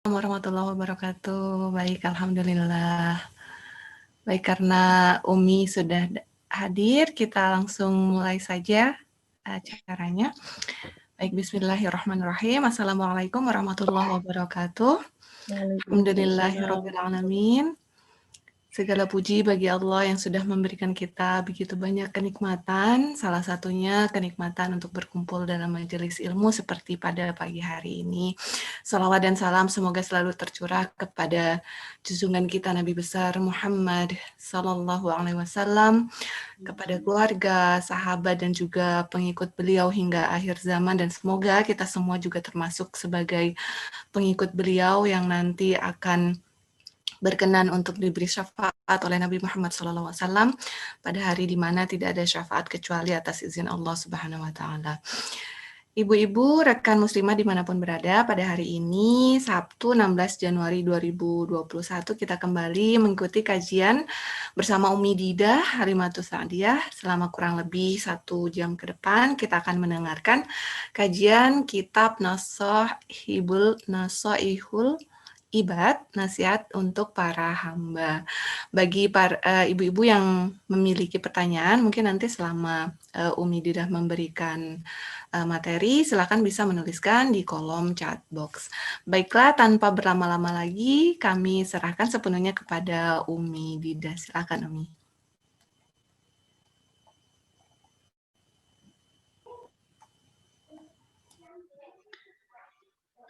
Warahmatullahi wabarakatuh. Baik, alhamdulillah. Baik, karena Umi sudah hadir, kita langsung mulai saja acaranya. Baik, bismillahirrahmanirrahim. Assalamualaikum warahmatullahi wabarakatuh. Alhamdulillahirabbil alamin. Segala puji bagi Allah yang sudah memberikan kita begitu banyak kenikmatan, salah satunya kenikmatan untuk berkumpul dalam majelis ilmu seperti pada pagi hari ini. Salawat dan salam semoga selalu tercurah kepada junjungan kita Nabi besar Muhammad Sallallahu Alaihi Wasallam, kepada keluarga, sahabat, dan juga pengikut beliau hingga akhir zaman, dan semoga kita semua juga termasuk sebagai pengikut beliau yang nanti akan berkenan untuk diberi syafaat oleh Nabi Muhammad SAW pada hari di mana tidak ada syafaat kecuali atas izin Allah Subhanahu Wa Taala. Ibu-ibu, rekan muslimah dimanapun berada, pada hari ini Sabtu 16 Januari 2021 kita kembali mengikuti kajian bersama Umi Dida Halimatus Sa'diyah. Selama kurang lebih 1 jam ke depan kita akan mendengarkan kajian kitab Nasoihul Ibad, nasihat untuk para hamba. Bagi para ibu-ibu yang memiliki pertanyaan, mungkin nanti selama Umi Didah memberikan materi, silakan bisa menuliskan di kolom chat box. Baiklah, tanpa berlama-lama lagi, kami serahkan sepenuhnya kepada Umi Didah. Silakan, Umi.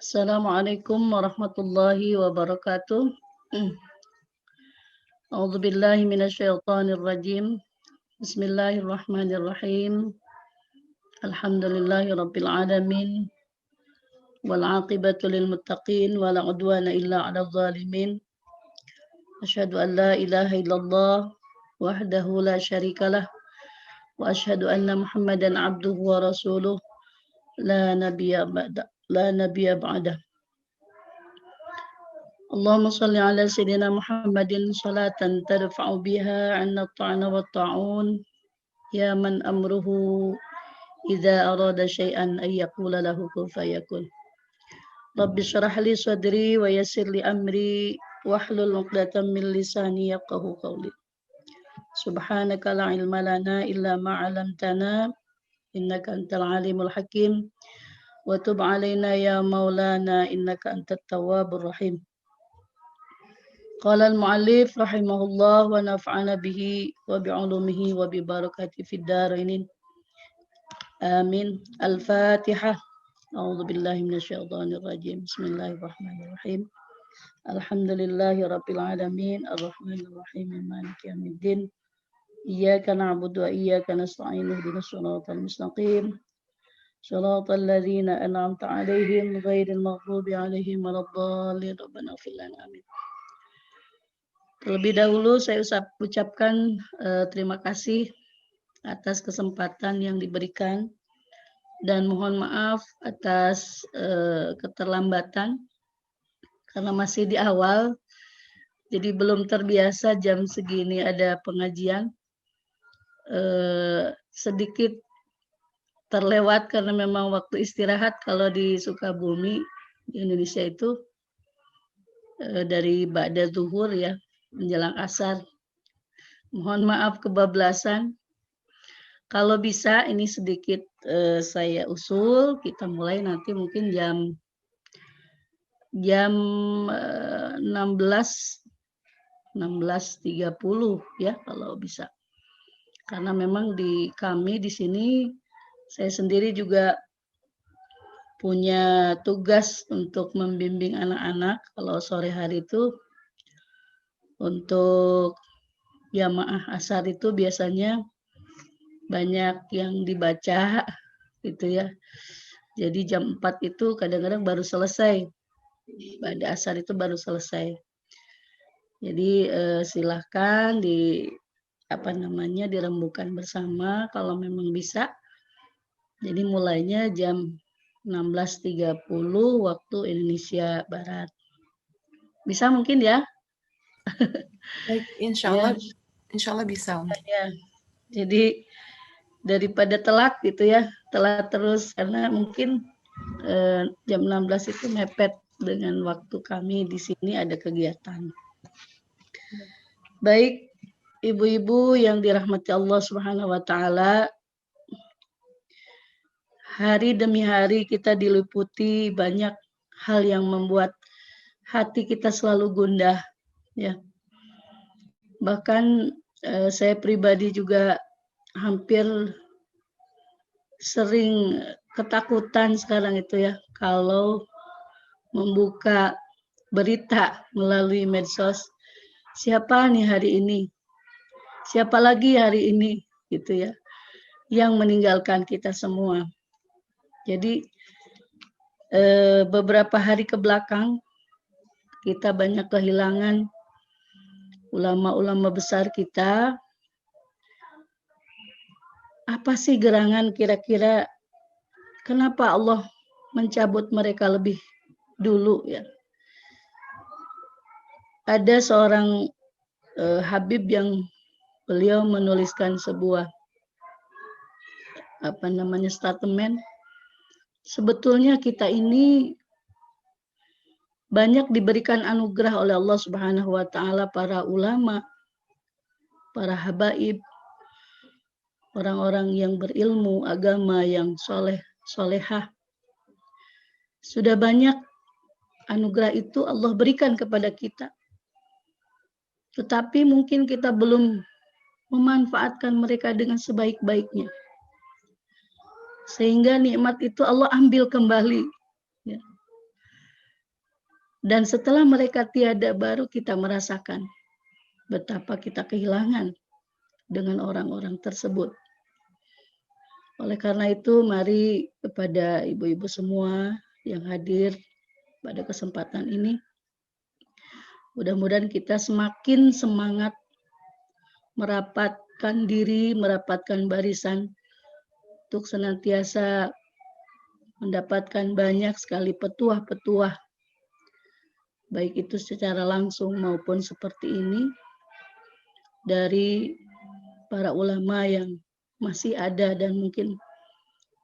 Assalamualaikum warahmatullahi wabarakatuh. A'udzu billahi minasyaitonir rajim. Bismillahirrahmanirrahim. Alhamdulillahirabbil alamin. Wal 'aqibatu lil muttaqin wa la 'udwana illa 'alal zalimin. Asyhadu an la ilaha illallah wahdahu la syarikalah wa asyhadu anna Muhammadan 'abduhu wa rasuluh la nabiyya ba'dah. Allahumma salli ala sayyidina Muhammadin salatan tarfa'u biha 'anna at-ta'na wa at-ta'un ya man amruhu idza arada syai'an ay yaqula lahu kun fayakun. Rabbi shrah li sadri wa yassir li amri wahlul 'uqdatam min lisani yafqahu qawli. Subhanaka la ilma lana illa ma 'allamtana innaka antal alimul hakim wa tub 'alaina ya maulana innaka antat tawwabur rahim. Qala al-mu'allif rahimahullah wa naf'ana bihi wa bi'ulumihi wa bi barakati fid dharain. Amin. Al-Fatihah. A'udzu billahi minasyaitonir rajim. Bismillahirrahmanirrahim. Alhamdulillahi rabbil alamin arrahmanir rahim maliki yaumiddin. Iyyaka na'budu wa iyyaka nasta'in ihdinas siratal mustaqim. Shiratal ladzina an'amta 'alaihim ghairil maghdubi 'alaihim waladdallin. Rabbana ighfir lana amin. Terlebih dahulu saya ucapkan terima kasih atas kesempatan yang diberikan dan mohon maaf atas keterlambatan karena masih di awal, jadi belum terbiasa jam segini ada pengajian. Sedikit terlewat karena memang waktu istirahat kalau di Sukabumi di Indonesia itu dari ba'da zuhur ya, menjelang asar. Mohon maaf kebablasan. Kalau bisa ini sedikit saya usul, kita mulai nanti mungkin jam 16.30 ya kalau bisa. Karena memang kami di sini saya sendiri juga punya tugas untuk membimbing anak-anak kalau sore hari itu. Untuk jamaah asar itu biasanya banyak yang dibaca gitu ya. Jadi jam 4 itu kadang-kadang baru selesai. Pada asar itu baru selesai. Jadi silahkan dirembukan bersama kalau memang bisa. Jadi mulainya jam 16.30 waktu Indonesia Barat. Bisa mungkin ya? Baik, insya Allah bisa. Ya, jadi daripada telat gitu ya, telat terus karena mungkin jam 16 itu mepet dengan waktu kami di sini ada kegiatan. Baik, ibu-ibu yang dirahmati Allah Subhanahu wa taala, hari demi hari kita diliputi banyak hal yang membuat hati kita selalu gundah, ya. Bahkan saya pribadi juga hampir sering ketakutan sekarang itu ya kalau membuka berita melalui medsos. Siapa nih hari ini? Siapa lagi hari ini? Gitu ya. Yang meninggalkan kita semua. Jadi beberapa hari ke belakang kita banyak kehilangan ulama-ulama besar kita. Apa sih gerangan kira-kira kenapa Allah mencabut mereka lebih dulu ya? Ada seorang Habib yang beliau menuliskan sebuah statement. Sebetulnya kita ini banyak diberikan anugerah oleh Allah Subhanahu wa taala, para ulama, para habaib, orang-orang yang berilmu agama, yang soleh, solehah. Sudah banyak anugerah itu Allah berikan kepada kita. Tetapi mungkin kita belum memanfaatkan mereka dengan sebaik-baiknya. Sehingga nikmat itu Allah ambil kembali. Ya. Dan setelah mereka tiada, baru kita merasakan betapa kita kehilangan dengan orang-orang tersebut. Oleh karena itu, mari kepada ibu-ibu semua yang hadir pada kesempatan ini, mudah-mudahan kita semakin semangat merapatkan diri, merapatkan barisan untuk senantiasa mendapatkan banyak sekali petuah-petuah, baik itu secara langsung maupun seperti ini, dari para ulama yang masih ada dan mungkin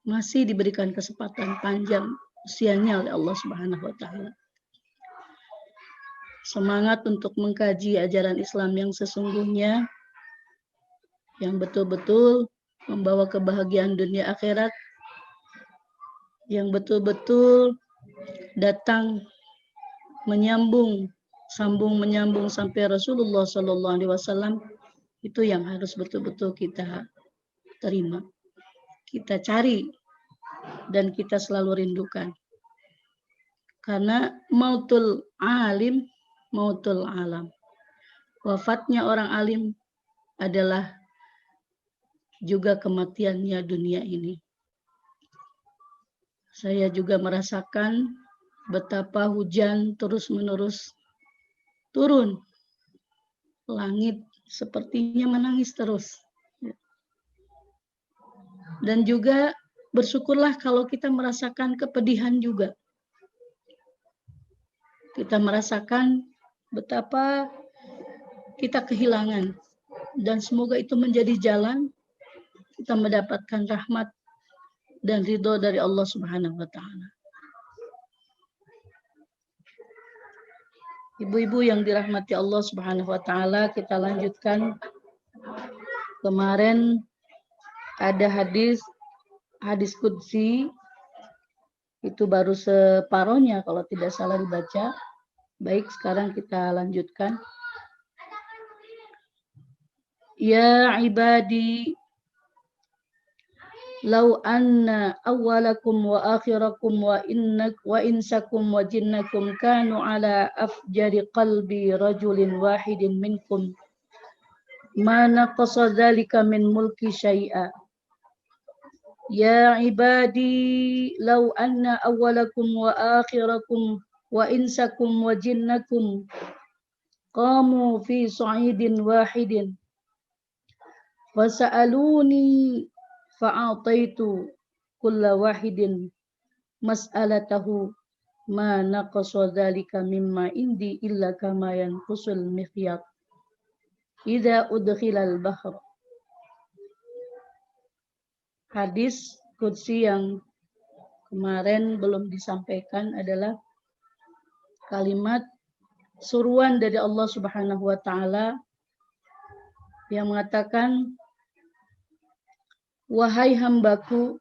masih diberikan kesempatan panjang usianya oleh Allah Subhanahu wa taala. Semangat untuk mengkaji ajaran Islam yang sesungguhnya, yang betul-betul membawa kebahagiaan dunia akhirat, yang betul-betul datang menyambung sampai Rasulullah Shallallahu Alaihi Wasallam, itu yang harus betul-betul kita terima, kita cari, dan kita selalu rindukan. Karena mautul alim, mautul alam. Wafatnya orang alim adalah juga kematiannya dunia ini. Saya juga merasakan betapa hujan terus-menerus turun. Langit sepertinya menangis terus. Dan juga bersyukurlah kalau kita merasakan kepedihan juga. Kita merasakan betapa kita kehilangan. Dan semoga itu menjadi jalan kita mendapatkan rahmat dan ridho dari Allah Subhanahu wa taala. Ibu-ibu yang dirahmati Allah Subhanahu wa taala, kita lanjutkan. Kemarin ada hadis qudsi, itu baru separohnya kalau tidak salah dibaca. Baik, sekarang kita lanjutkan. Ya ibadi, law anna awwalakum wa akhirakum wa insakum wa jinnakum kanu ala afjari qalbi rajulin wahidin minkum ma naqasa dzalika min mulki syai'a. Ya ibadi, law anna awwalakum wa akhirakum wa insakum wa jinnakum qamu fi sa'idin wahidin wa sa'aluni fa'ataitu kulla wahidin mas'alatahu ma naqasa dzalika mimma indi illa kama yanqusul mikhyat idza udkhilal bahr. Hadis qudsi yang kemarin belum disampaikan adalah kalimat suruhan dari Allah Subhanahu wa taala yang mengatakan, wahai hambaku,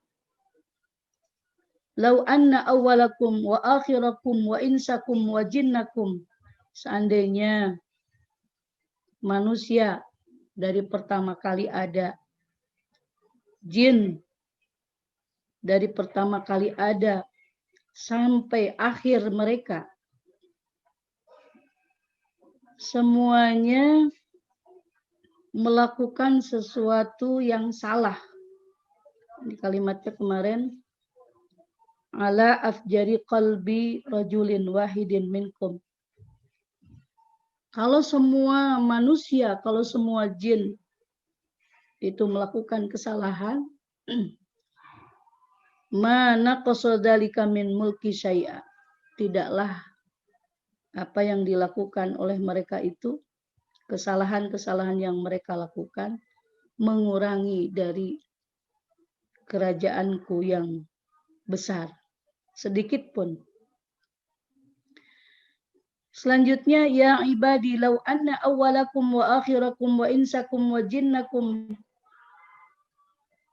lau anna awwalakum wa akhirakum wa insakum wa jinnakum, seandainya manusia dari pertama kali ada, jin dari pertama kali ada sampai akhir mereka, semuanya melakukan sesuatu yang salah. Di kalimatnya kemarin, ala afjari qalbi rajulin wahidin minkum. Kalau semua manusia, kalau semua jin itu melakukan kesalahan, mana qasadzalika min mulki syai'a. Tidaklah apa yang dilakukan oleh mereka itu, kesalahan-kesalahan yang mereka lakukan, mengurangi dari kerajaanku yang besar, sedikit pun. Selanjutnya, ya ibadi law anna awwalakum wa akhirakum wa insakum wa jinnakum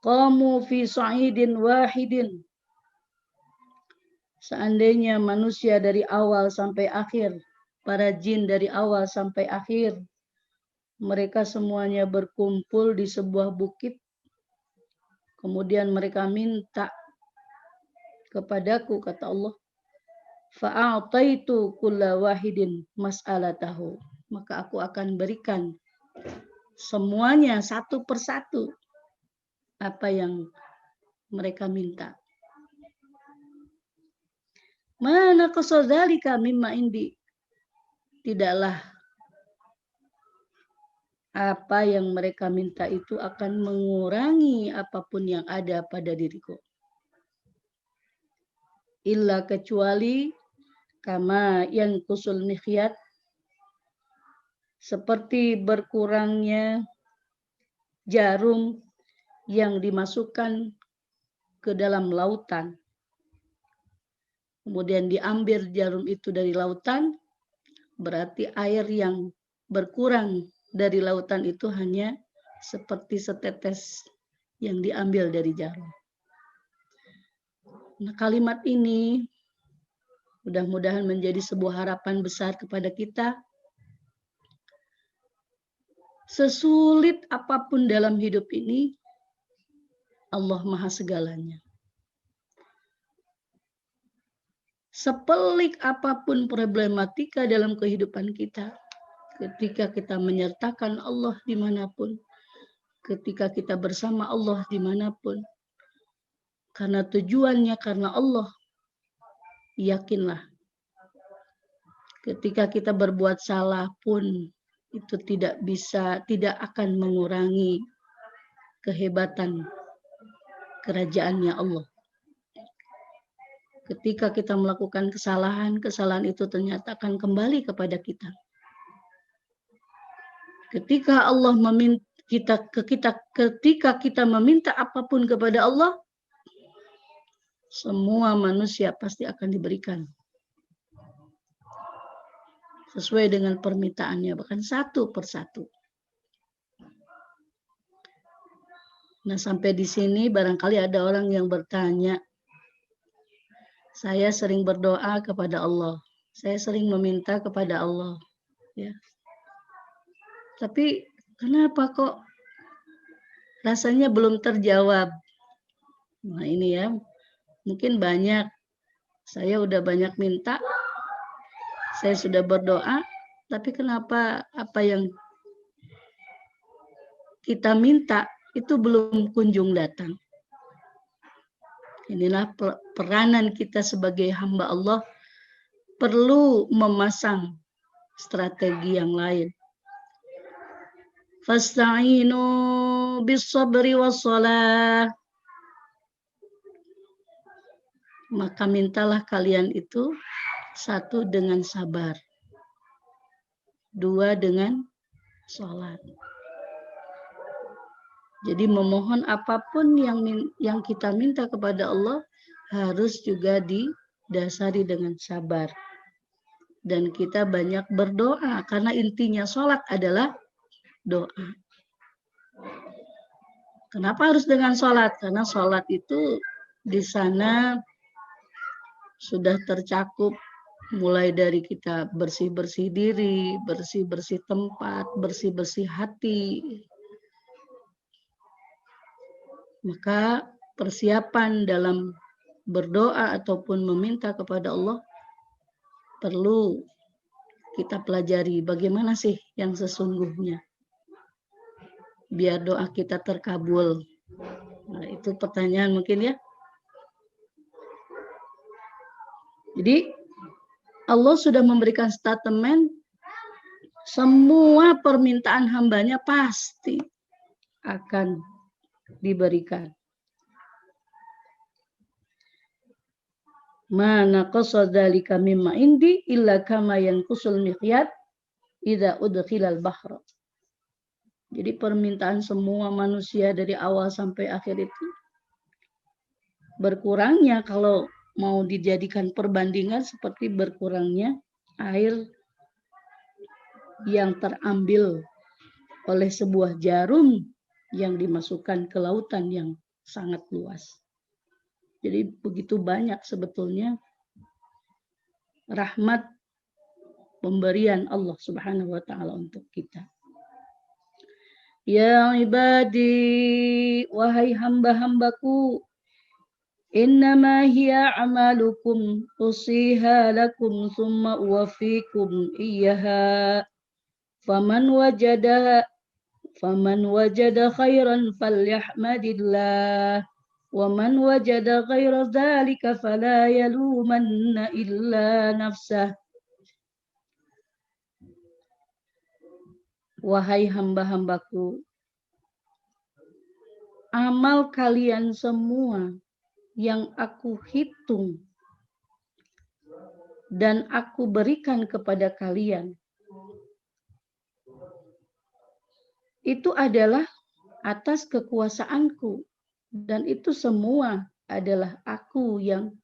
qamu fi sa'idin wahidin. Seandainya manusia dari awal sampai akhir, para jin dari awal sampai akhir, mereka semuanya berkumpul di sebuah bukit, kemudian mereka minta kepadaku, kata Allah, fa'ataitu kulla wahidin mas'alatahu, maka aku akan berikan semuanya satu persatu apa yang mereka minta. Mana qasadzalika mimma indi, tidaklah apa yang mereka minta itu akan mengurangi apapun yang ada pada diriku. Illa kecuali kama yang kusul mikhyat, seperti berkurangnya jarum yang dimasukkan ke dalam lautan. Kemudian diambil jarum itu dari lautan, berarti air yang berkurang dari lautan itu hanya seperti setetes yang diambil dari jarum. Nah, kalimat ini mudah-mudahan menjadi sebuah harapan besar kepada kita. Sesulit apapun dalam hidup ini, Allah Maha segalanya. Sepelik apapun problematika dalam kehidupan kita, ketika kita menyertakan Allah dimanapun, ketika kita bersama Allah dimanapun, karena tujuannya karena Allah, yakinlah, ketika kita berbuat salah pun, itu tidak akan mengurangi kehebatan kerajaannya Allah. Ketika kita melakukan kesalahan, kesalahan itu ternyata akan kembali kepada kita. Ketika Allah ketika kita meminta apapun kepada Allah, semua manusia pasti akan diberikan sesuai dengan permintaannya, bahkan satu persatu. Nah, sampai di sini barangkali ada orang yang bertanya, saya sering berdoa kepada Allah, saya sering meminta kepada Allah, ya. Tapi kenapa kok rasanya belum terjawab? Nah, ini ya, mungkin banyak. Saya udah banyak minta, saya sudah berdoa, tapi kenapa apa yang kita minta itu belum kunjung datang? Inilah peranan kita sebagai hamba Allah, perlu memasang strategi yang lain. Fasta'inu bis-sabri was-shalah. Maka mintalah kalian itu, satu dengan sabar, dua dengan sholat. Jadi memohon apapun yang kita minta kepada Allah harus juga didasari dengan sabar. dan kita banyak berdoa, karena intinya sholat adalah doa. Kenapa harus dengan sholat? Karena sholat itu di sana sudah tercakup mulai dari kita bersih-bersih diri, bersih-bersih tempat, bersih-bersih hati. Maka persiapan dalam berdoa ataupun meminta kepada Allah perlu kita pelajari bagaimana sih yang sesungguhnya biar doa kita terkabul. Nah, itu pertanyaan mungkin ya. Jadi Allah sudah memberikan statement semua permintaan hambanya pasti akan diberikan. Mana qasadzalika mimma indi illa kama yanqusul miqyat idza udkhilal bahra. Jadi permintaan semua manusia dari awal sampai akhir itu berkurangnya kalau mau dijadikan perbandingan seperti berkurangnya air yang terambil oleh sebuah jarum yang dimasukkan ke lautan yang sangat luas. Jadi begitu banyak sebetulnya rahmat pemberian Allah Subhanahu wa taala untuk kita. Ya ibadi, wahai hamba-hambaku, innama hiya amalukum usiha lakum thumma uwafikum iyyaha. Faman wajada khairan falyahmadillah. وَمَنْ وَجَدَ غَيْرَ ذَلِكَ فَلَا يَلُومَنَّ إِلَّا نَفْسَهُ. Wahai hamba-hambaku, amal kalian semua yang aku hitung dan aku berikan kepada kalian itu adalah atas kekuasaanku. Dan itu semua adalah aku yang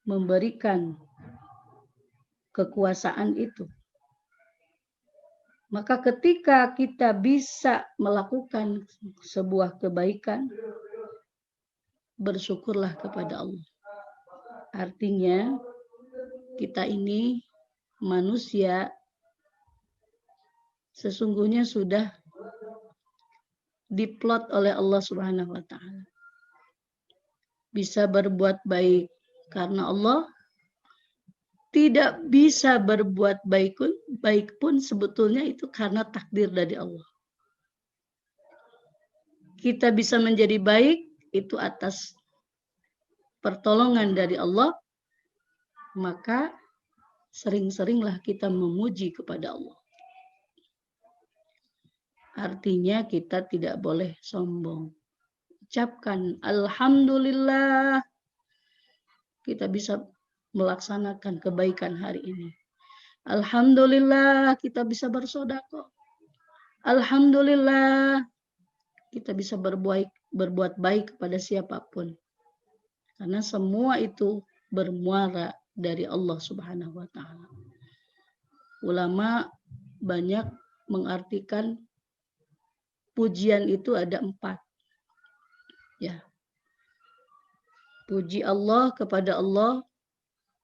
memberikan kekuasaan itu. Maka ketika kita bisa melakukan sebuah kebaikan, bersyukurlah kepada Allah. Artinya kita ini manusia sesungguhnya sudah diplot oleh Allah Subhanahu wa taala. Bisa berbuat baik karena Allah, tidak bisa berbuat baik pun sebetulnya itu karena takdir dari Allah. Kita bisa menjadi baik itu atas pertolongan dari Allah, maka sering-seringlah kita memuji kepada Allah. Artinya kita tidak boleh sombong. Ucapkan alhamdulillah kita bisa melaksanakan kebaikan hari ini. Alhamdulillah kita bisa bersedekah. Alhamdulillah kita bisa berbuat baik kepada siapapun. Karena semua itu bermuara dari Allah Subhanahu wa taala. Ulama banyak mengartikan pujian itu ada 4. Ya. Puji Allah kepada Allah,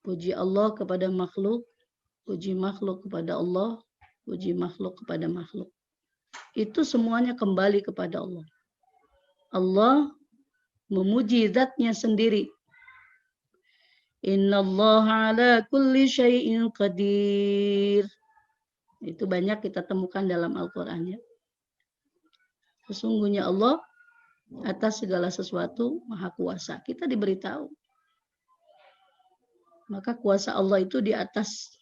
puji Allah kepada makhluk, puji makhluk kepada Allah, puji makhluk kepada makhluk. Itu semuanya kembali kepada Allah. Allah memuji zatnya sendiri. Innallaha ala kulli syai'in qadir. Itu banyak kita temukan dalam Al-Qur'an ya. Sesungguhnya Allah atas segala sesuatu maha kuasa. Kita diberitahu. Maka kuasa Allah itu di atas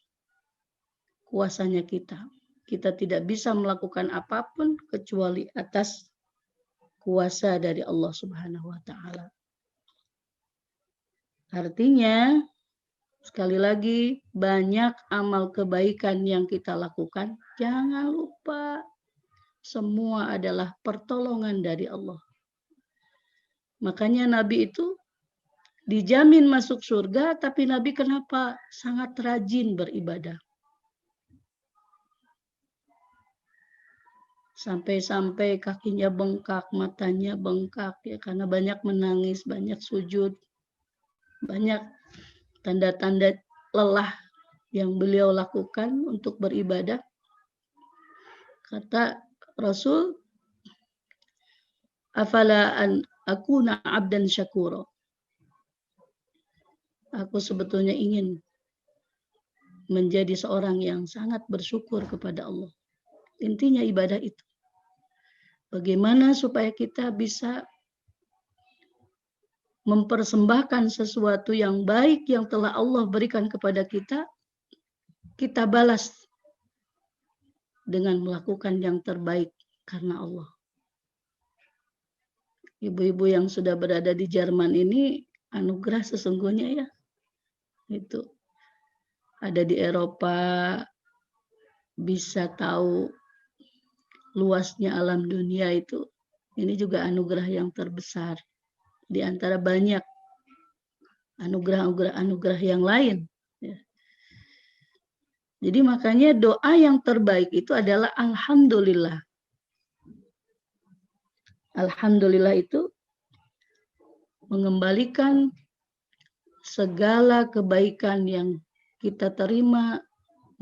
kuasanya kita. Kita tidak bisa melakukan apapun kecuali atas kuasa dari Allah Subhanahu wa taala. Artinya, sekali lagi, banyak amal kebaikan yang kita lakukan. Jangan lupa, semua adalah pertolongan dari Allah. Makanya Nabi itu dijamin masuk surga, tapi Nabi kenapa sangat rajin beribadah? Sampai-sampai kakinya bengkak, matanya bengkak ya, karena banyak menangis, banyak sujud, banyak tanda-tanda lelah yang beliau lakukan untuk beribadah. Kata Rasul, afala an akuna abdan syakura. Aku sebetulnya ingin menjadi seorang yang sangat bersyukur kepada Allah. Intinya ibadah itu. Bagaimana supaya kita bisa mempersembahkan sesuatu yang baik yang telah Allah berikan kepada kita, kita balas dengan melakukan yang terbaik karena Allah. Ibu-ibu yang sudah berada di Jerman ini anugerah sesungguhnya ya. Itu ada di Eropa, bisa tahu luasnya alam dunia itu. Ini juga anugerah yang terbesar di antara banyak anugerah yang lain. Ya. Jadi makanya doa yang terbaik itu adalah alhamdulillah. Alhamdulillah itu mengembalikan segala kebaikan yang kita terima,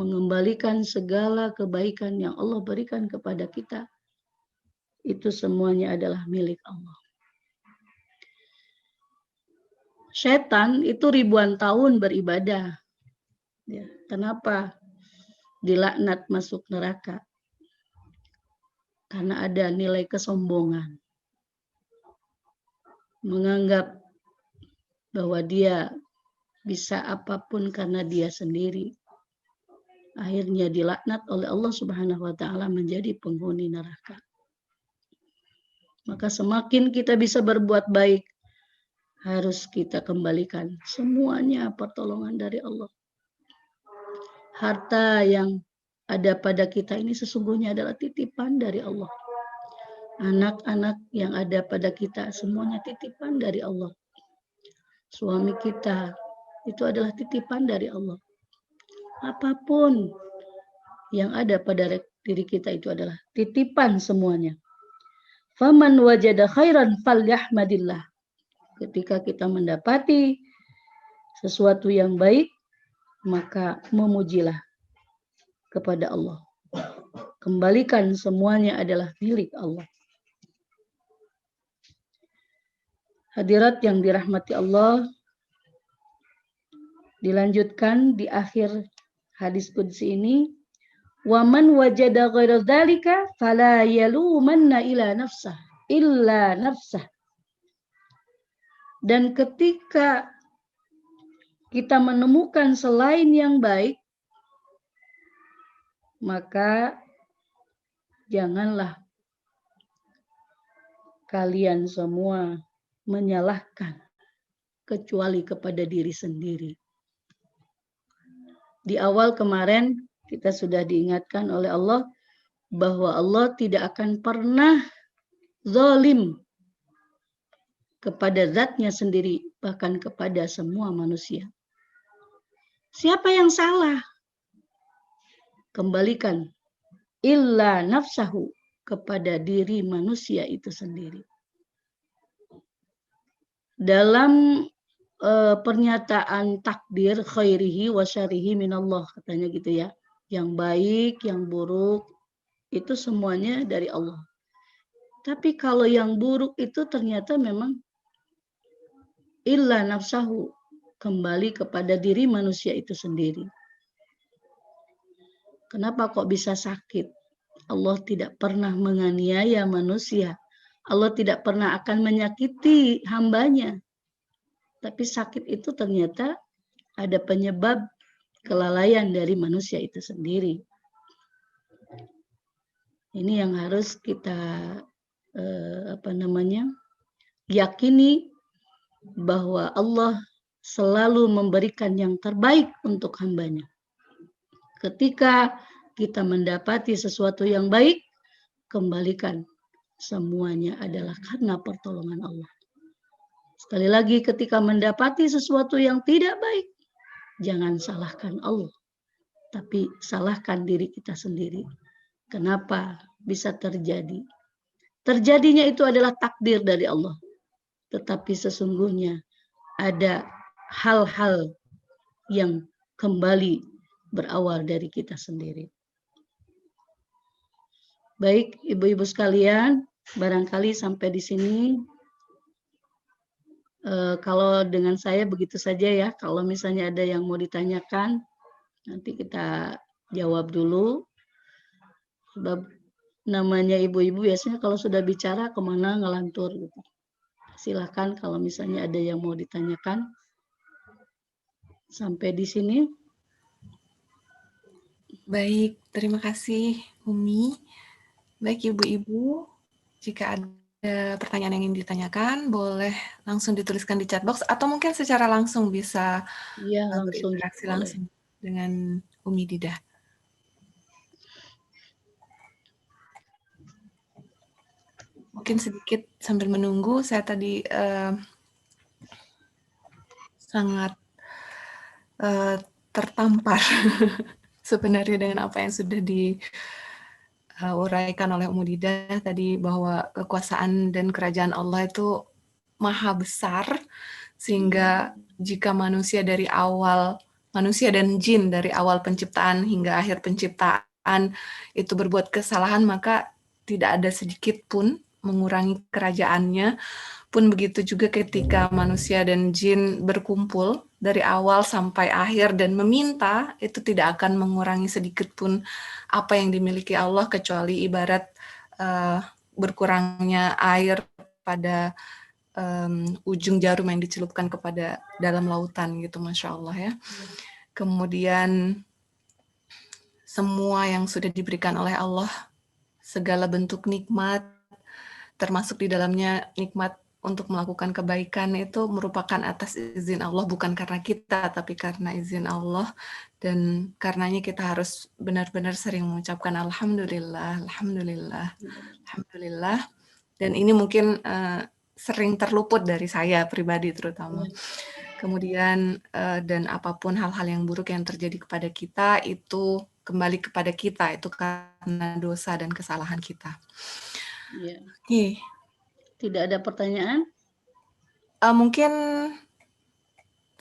mengembalikan segala kebaikan yang Allah berikan kepada kita. Itu semuanya adalah milik Allah. Setan itu ribuan tahun beribadah. Ya, kenapa dilaknat masuk neraka? Karena ada nilai kesombongan. Menganggap bahwa dia bisa apapun karena dia sendiri. Akhirnya dilaknat oleh Allah Subhanahu wa taala menjadi penghuni neraka. Maka semakin kita bisa berbuat baik, harus kita kembalikan semuanya pertolongan dari Allah. Harta yang ada pada kita ini sesungguhnya adalah titipan dari Allah. Anak-anak yang ada pada kita semuanya titipan dari Allah. Suami kita itu adalah titipan dari Allah. Apapun yang ada pada diri kita itu adalah titipan semuanya. Faman wajada khairan falyahmadillah. Ketika kita mendapati sesuatu yang baik, maka memujilah kepada Allah. Kembalikan semuanya adalah milik Allah. Hadirat yang dirahmati Allah, dilanjutkan di akhir hadis qudsi ini, wa man wajada ghaira dzalika fala yalumanna illa nafsah. Dan ketika kita menemukan selain yang baik, maka janganlah kalian semua menyalahkan kecuali kepada diri sendiri. Di awal kemarin kita sudah diingatkan oleh Allah bahwa Allah tidak akan pernah zalim kepada zatnya sendiri, bahkan kepada semua manusia. Siapa yang salah? Kembalikan illa nafsahu, kepada diri manusia itu sendiri. Dalam pernyataan takdir khairihi wa syarihi minallah, katanya gitu ya. Yang baik, yang buruk, itu semuanya dari Allah. Tapi kalau yang buruk itu ternyata memang illa nafsahu, kembali kepada diri manusia itu sendiri. Kenapa kok bisa sakit? Allah tidak pernah menganiaya manusia. Allah tidak pernah akan menyakiti hambanya. Tapi sakit itu ternyata ada penyebab kelalaian dari manusia itu sendiri. Ini yang harus kita yakini, bahwa Allah selalu memberikan yang terbaik untuk hambanya. Ketika kita mendapati sesuatu yang baik, kembalikan semuanya adalah karena pertolongan Allah. Sekali lagi, ketika mendapati sesuatu yang tidak baik, jangan salahkan Allah, tapi salahkan diri kita sendiri. Kenapa bisa terjadi? Terjadinya itu adalah takdir dari Allah. Tetapi sesungguhnya ada hal-hal yang kembali berawal dari kita sendiri. Baik, ibu-ibu sekalian, barangkali sampai di sini. Kalau dengan saya begitu saja ya. Kalau misalnya ada yang mau ditanyakan, nanti kita jawab dulu. Sebab namanya ibu-ibu biasanya kalau sudah bicara kemana ngelantur gitu. Silakan kalau misalnya ada yang mau ditanyakan. Sampai di sini. Baik, terima kasih Umi. Baik Ibu-Ibu, jika ada pertanyaan yang ingin ditanyakan, boleh langsung dituliskan di chat box atau mungkin secara langsung bisa Iya, langsung berinteraksi boleh. langsung dengan Umi Didah. Mungkin sedikit sambil menunggu, saya tadi sangat tertampar sebenarnya dengan apa yang sudah diuraikan oleh Umu Didah tadi, bahwa kekuasaan dan kerajaan Allah itu maha besar, sehingga jika manusia dari awal, manusia dan jin dari awal penciptaan hingga akhir penciptaan itu berbuat kesalahan, maka tidak ada sedikit pun mengurangi kerajaannya. Pun begitu juga ketika manusia dan jin berkumpul dari awal sampai akhir dan meminta, itu tidak akan mengurangi sedikit pun apa yang dimiliki Allah, kecuali ibarat berkurangnya air pada ujung jarum yang dicelupkan kepada dalam lautan gitu, Masya Allah ya. Kemudian semua yang sudah diberikan oleh Allah, segala bentuk nikmat, termasuk di dalamnya nikmat untuk melakukan kebaikan, itu merupakan atas izin Allah, bukan karena kita, tapi karena izin Allah. Dan karenanya kita harus benar-benar sering mengucapkan Alhamdulillah, Alhamdulillah, Alhamdulillah. Dan ini mungkin sering terluput dari saya pribadi terutama. Kemudian dan apapun hal-hal yang buruk yang terjadi kepada kita, itu kembali kepada kita, itu karena dosa dan kesalahan kita. Ya. Oke. Tidak ada pertanyaan? Mungkin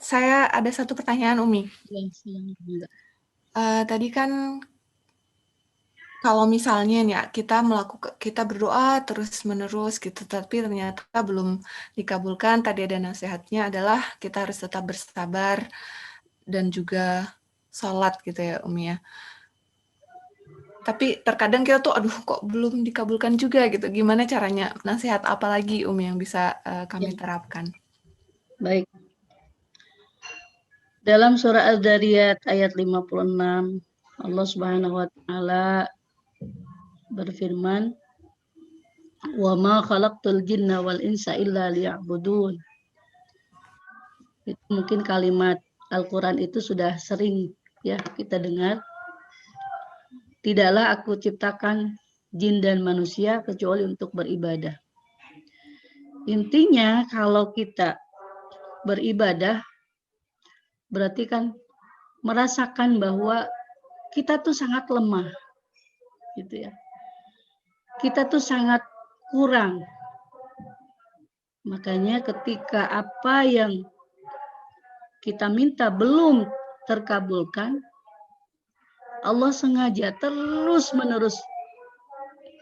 saya ada satu pertanyaan, Umi. Ya, Tadi kan kalau misalnya ya kita berdoa terus-menerus gitu, tapi ternyata belum dikabulkan. Tadi ada nasihatnya adalah kita harus tetap bersabar dan juga sholat gitu ya, Umi ya. Tapi terkadang kita tuh, aduh kok belum dikabulkan juga gitu. Gimana caranya? Nasihat apa lagi, Umi, yang bisa kami terapkan? Baik. Dalam surah Al-Dzariyat ayat 56, Allah Subhanahu wa taala berfirman, "Wa ma khalaqtul jinna wal insa illa liya'budun." Itu mungkin kalimat Al-Qur'an itu sudah sering ya kita dengar. Tidaklah aku ciptakan jin dan manusia kecuali untuk beribadah. Intinya kalau kita beribadah berarti kan merasakan bahwa kita tuh sangat lemah gitu ya. Kita tuh sangat kurang. Makanya ketika apa yang kita minta belum terkabulkan, Allah sengaja terus-menerus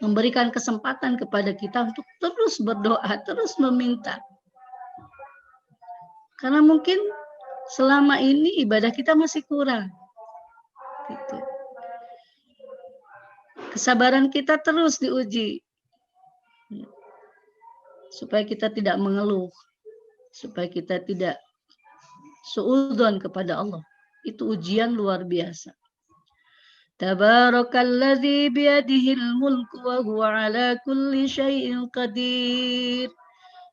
memberikan kesempatan kepada kita untuk terus berdoa, terus meminta. Karena mungkin selama ini ibadah kita masih kurang. Gitu. Kesabaran kita terus diuji. Supaya kita tidak mengeluh. Supaya kita tidak suudzon kepada Allah. Itu ujian luar biasa. Tabarakalladzi biyadihil mulku wa huwa ala kulli syai'in qadir.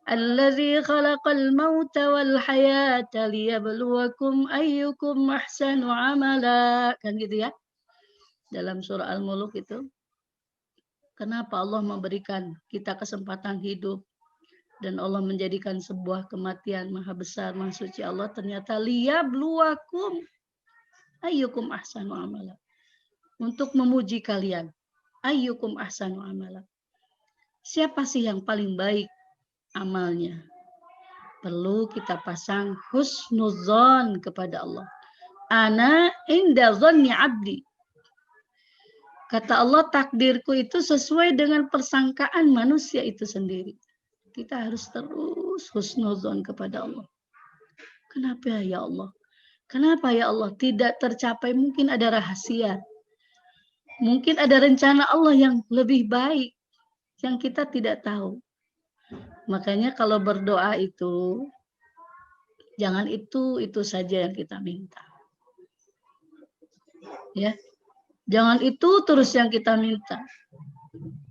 Alladzi khalaqal mauta wal hayata liyabluwakum ayyukum ahsanu amala. Kan gitu ya. Dalam surah Al-Mulk itu. Kenapa Allah memberikan kita kesempatan hidup? Dan Allah menjadikan sebuah kematian maha besar, maha suci Allah, ternyata liyabluwakum ayyukum ahsanu amala. Untuk memuji kalian. Ayyukum ahsanu amala. Siapa sih yang paling baik amalnya? Perlu kita pasang husnuzon kepada Allah. Ana inda dhanni abdi. Kata Allah, takdirku itu sesuai dengan persangkaan manusia itu sendiri. Kita harus terus husnuzon kepada Allah. Kenapa ya Allah? Kenapa ya Allah tidak tercapai? Mungkin ada rahasia. Mungkin ada rencana Allah yang lebih baik yang kita tidak tahu. Makanya kalau berdoa itu jangan itu saja yang kita minta. Ya. Jangan itu terus yang kita minta.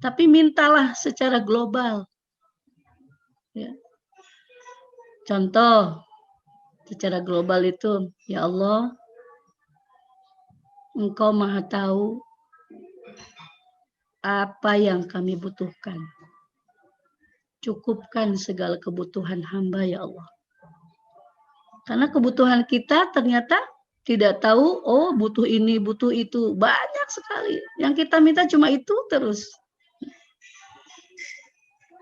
Tapi mintalah secara global. Ya. Contoh secara global itu, ya Allah, Engkau Maha tahu apa yang kami butuhkan. Cukupkan segala kebutuhan hamba, ya Allah. Karena kebutuhan kita ternyata tidak tahu, oh butuh ini, butuh itu. Banyak sekali. Yang kita minta cuma itu terus.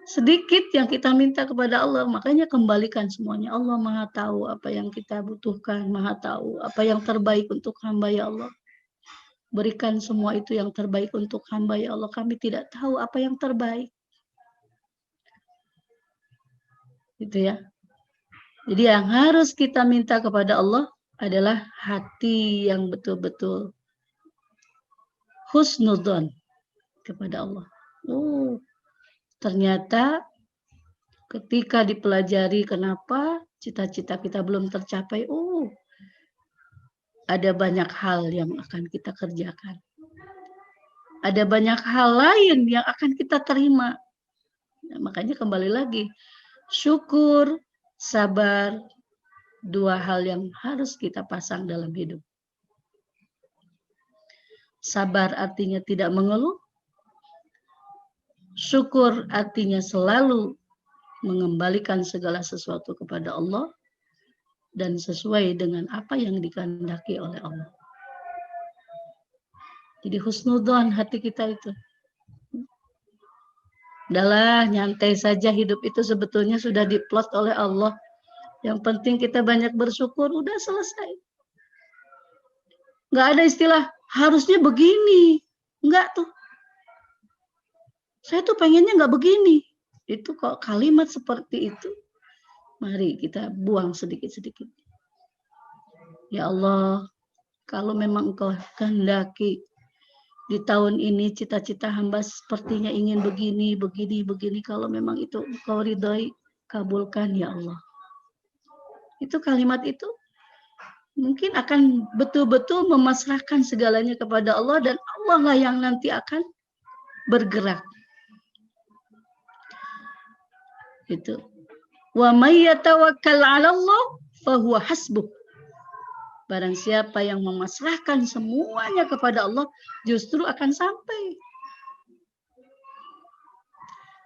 Sedikit yang kita minta kepada Allah, makanya kembalikan semuanya. Allah Maha tahu apa yang kita butuhkan, Maha tahu apa yang terbaik untuk hamba, ya Allah. Berikan semua itu yang terbaik untuk hamba, ya Allah. Kami tidak tahu apa yang terbaik. Gitu ya. Jadi yang harus kita minta kepada Allah adalah hati yang betul-betul husnudon kepada Allah. Oh, ternyata ketika dipelajari kenapa cita-cita kita belum tercapai, ada banyak hal yang akan kita kerjakan. Ada banyak hal lain yang akan kita terima. Nah, makanya kembali lagi, syukur, sabar, dua hal yang harus kita pasang dalam hidup. Sabar artinya tidak mengeluh. Syukur artinya selalu mengembalikan segala sesuatu kepada Allah dan sesuai dengan apa yang dikehendaki oleh Allah. Jadi husnudzon hati kita itu. Udahlah, nyantai saja, hidup itu sebetulnya sudah diplot oleh Allah. Yang penting kita banyak bersyukur, udah selesai. Nggak ada istilah, harusnya begini. Nggak tuh. Saya tuh pengennya nggak begini. Itu kok kalimat seperti itu. Mari kita buang sedikit-sedikit. Ya Allah, kalau memang Engkau kehendaki di tahun ini cita-cita hamba sepertinya ingin begini, begini, begini. Kalau memang itu Engkau ridhoi, kabulkan ya Allah. Itu kalimat itu mungkin akan betul-betul memasrahkan segalanya kepada Allah dan Allah lah yang nanti akan bergerak. Itu. Wa may yatawakkal 'ala Allah fa huwa hasbuh. Barang siapa yang memasrahkan semuanya kepada Allah, justru akan sampai.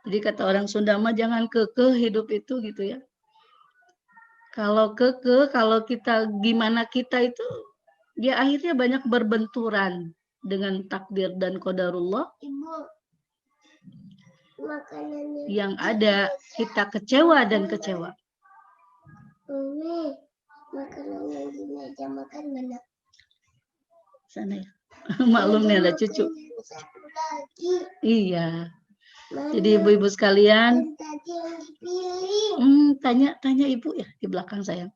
Jadi kata orang Sunda mah jangan kekeh hidup itu gitu ya. Kalau kekeh, kalau kita gimana kita itu, dia akhirnya banyak berbenturan dengan takdir dan qadarullah. Ibu, makanannya yang ada kita kecewa dan kecewa. Umi, makanan yang di meja makan mana? Sana ya. Maklum nih ada cucu. Iya. Mana? Jadi ibu-ibu sekalian, tadi yang dipilih. Tanya ibu ya di belakang saya.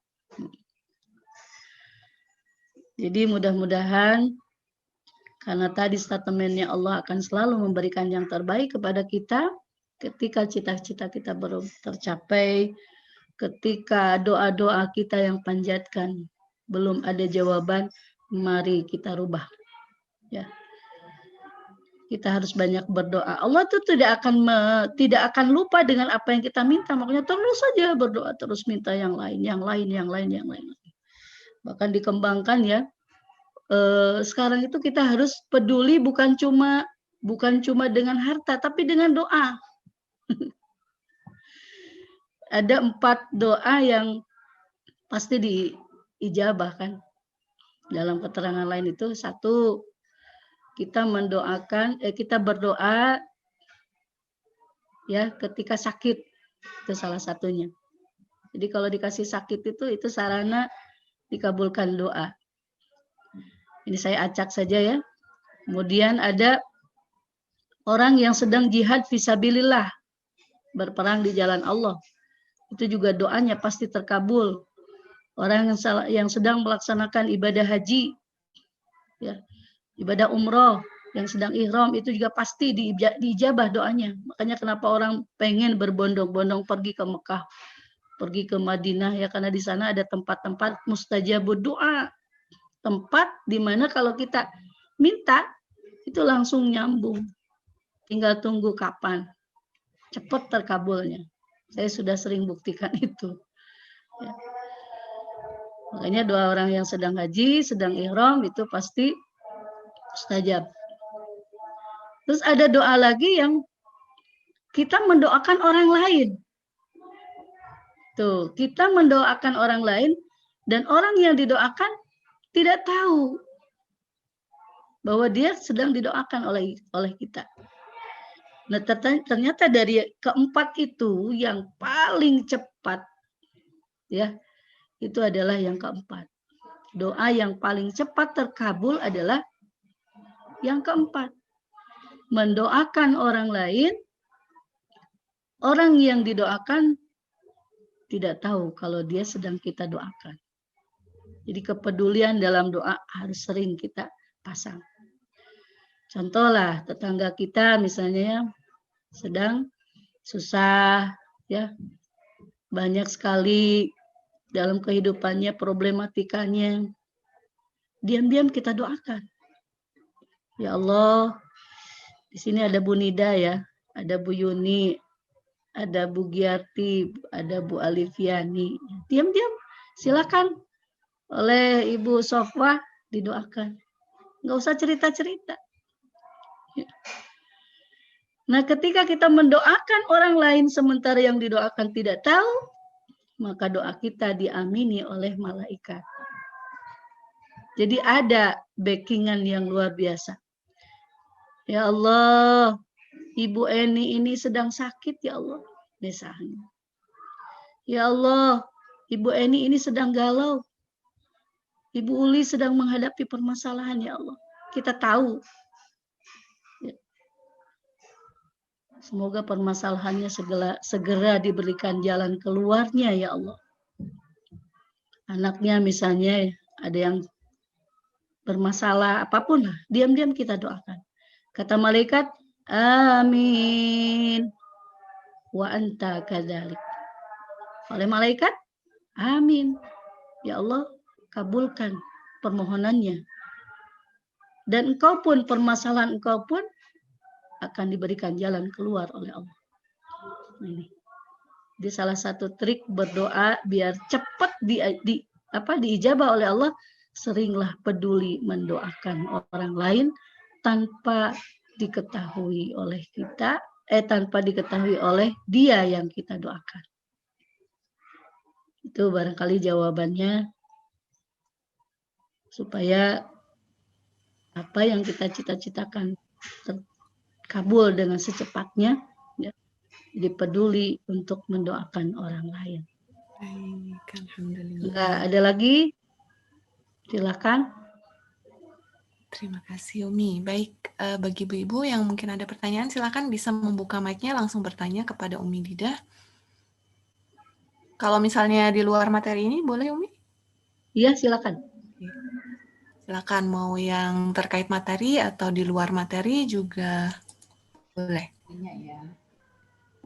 Jadi mudah-mudahan karena tadi statementnya Allah akan selalu memberikan yang terbaik kepada kita ketika cita-cita kita belum tercapai, ketika doa-doa kita yang panjatkan belum ada jawaban, mari kita rubah. Ya. Kita harus banyak berdoa. Allah tuh tidak akan lupa dengan apa yang kita minta. Makanya terus saja berdoa, terus minta yang lain. Bahkan dikembangkan ya. Sekarang itu kita harus peduli bukan cuma dengan harta, tapi dengan doa. ada 4 doa yang pasti diijabah kan. Dalam keterangan lain itu, 1, kita kita berdoa ya ketika sakit, itu salah satunya. Jadi kalau dikasih sakit itu sarana dikabulkan doa. Ini saya acak saja ya. Kemudian ada orang yang sedang jihad fisabilillah, berperang di jalan Allah. Itu juga doanya pasti terkabul. Orang yang sedang melaksanakan ibadah haji, ya, ibadah umroh, yang sedang ihram, itu juga pasti diijabah doanya. Makanya kenapa orang pengen berbondong-bondong pergi ke Mekah, pergi ke Madinah, ya karena di sana ada tempat-tempat mustajabud doa. Tempat di mana kalau kita minta, itu langsung nyambung. Tinggal tunggu kapan. Cepat terkabulnya. Saya sudah sering buktikan itu. Ya. Makanya doa orang yang sedang haji, sedang ihram, itu pasti mustajab. Terus ada doa lagi yang kita mendoakan orang lain. Tuh, kita mendoakan orang lain dan orang yang didoakan tidak tahu bahwa dia sedang didoakan oleh kita. Nah, ternyata dari keempat itu yang paling cepat ya, itu adalah yang keempat. Doa yang paling cepat terkabul adalah yang keempat. Mendoakan orang lain, orang yang didoakan tidak tahu kalau dia sedang kita doakan. Jadi kepedulian dalam doa harus sering kita pasang. Contohlah tetangga kita misalnya sedang susah, ya, banyak sekali dalam kehidupannya problematikanya. Diam-diam kita doakan. Ya Allah, di sini ada Bu Nida ya, ada Bu Yuni, ada Bu Giarti, ada Bu Alifiani. Diam-diam silakan oleh Ibu Sofwa didoakan. Nggak usah cerita-cerita. Nah, ketika kita mendoakan orang lain sementara yang didoakan tidak tahu, maka doa kita diamini oleh malaikat. Jadi ada backingan yang luar biasa. Ya Allah, Ibu Eni ini sedang sakit ya Allah, misalnya. Ya Allah, Ibu Eni ini sedang galau. Ibu Uli sedang menghadapi permasalahan ya Allah. Kita tahu. Semoga permasalahannya segera diberikan jalan keluarnya ya Allah. Anaknya misalnya ada yang bermasalah apapun lah, diam-diam kita doakan. Kata malaikat, amin. Wa anta kadzalik. Oleh malaikat, amin. Ya Allah, kabulkan permohonannya. Dan engkau pun, permasalahan engkau pun akan diberikan jalan keluar oleh Allah. Ini. Di salah satu trik berdoa biar cepat diijabah oleh Allah, seringlah peduli mendoakan orang lain tanpa diketahui oleh kita, tanpa diketahui oleh dia yang kita doakan. Itu barangkali jawabannya supaya apa yang kita cita-citakan terkabul dengan secepatnya, ya. Jadi peduli untuk mendoakan orang lain. Baik, alhamdulillah. Enggak ada lagi? Silakan. Terima kasih Umi. Baik, bagi ibu-ibu yang mungkin ada pertanyaan, silakan bisa membuka mic-nya langsung bertanya kepada Umi Dida. Kalau misalnya di luar materi ini, boleh Umi? Iya, silakan. Silakan, mau yang terkait materi atau di luar materi juga boleh. Ya.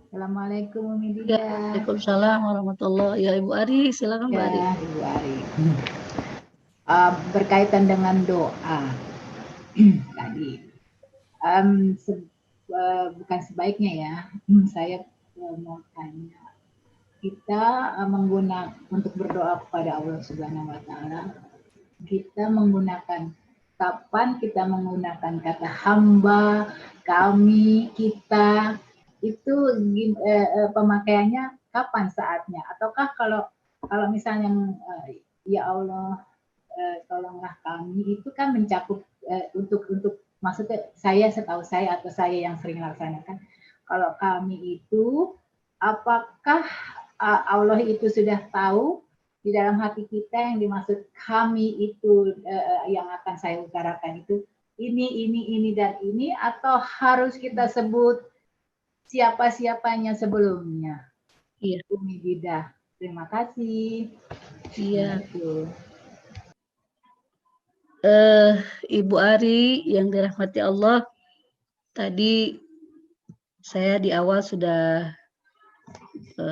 Assalamualaikum Umi Dida. Waalaikumsalam warahmatullahi. Ya Ibu Ari, silakan Mbak Ari. Ibu Ari. Berkaitan dengan doa tadi, bukan sebaiknya ya. Saya mau tanya, kita untuk berdoa kepada Allah Subhanahu Wa Taala, kita menggunakan kapan kita menggunakan kata hamba, kami, kita, itu pemakaiannya kapan saatnya? Ataukah kalau misalnya ya Allah tolonglah kami, itu kan mencakup untuk maksudnya saya, setahu saya atau saya yang sering laksanakan, kalau kami itu apakah Allah itu sudah tahu di dalam hati kita yang dimaksud kami itu yang akan saya utarakan itu ini dan ini, atau harus kita sebut siapa-siapanya sebelumnya? Iya. Umi Bidah, terima kasih. Iya. Itu. Ibu Ari yang dirahmati Allah, tadi saya di awal sudah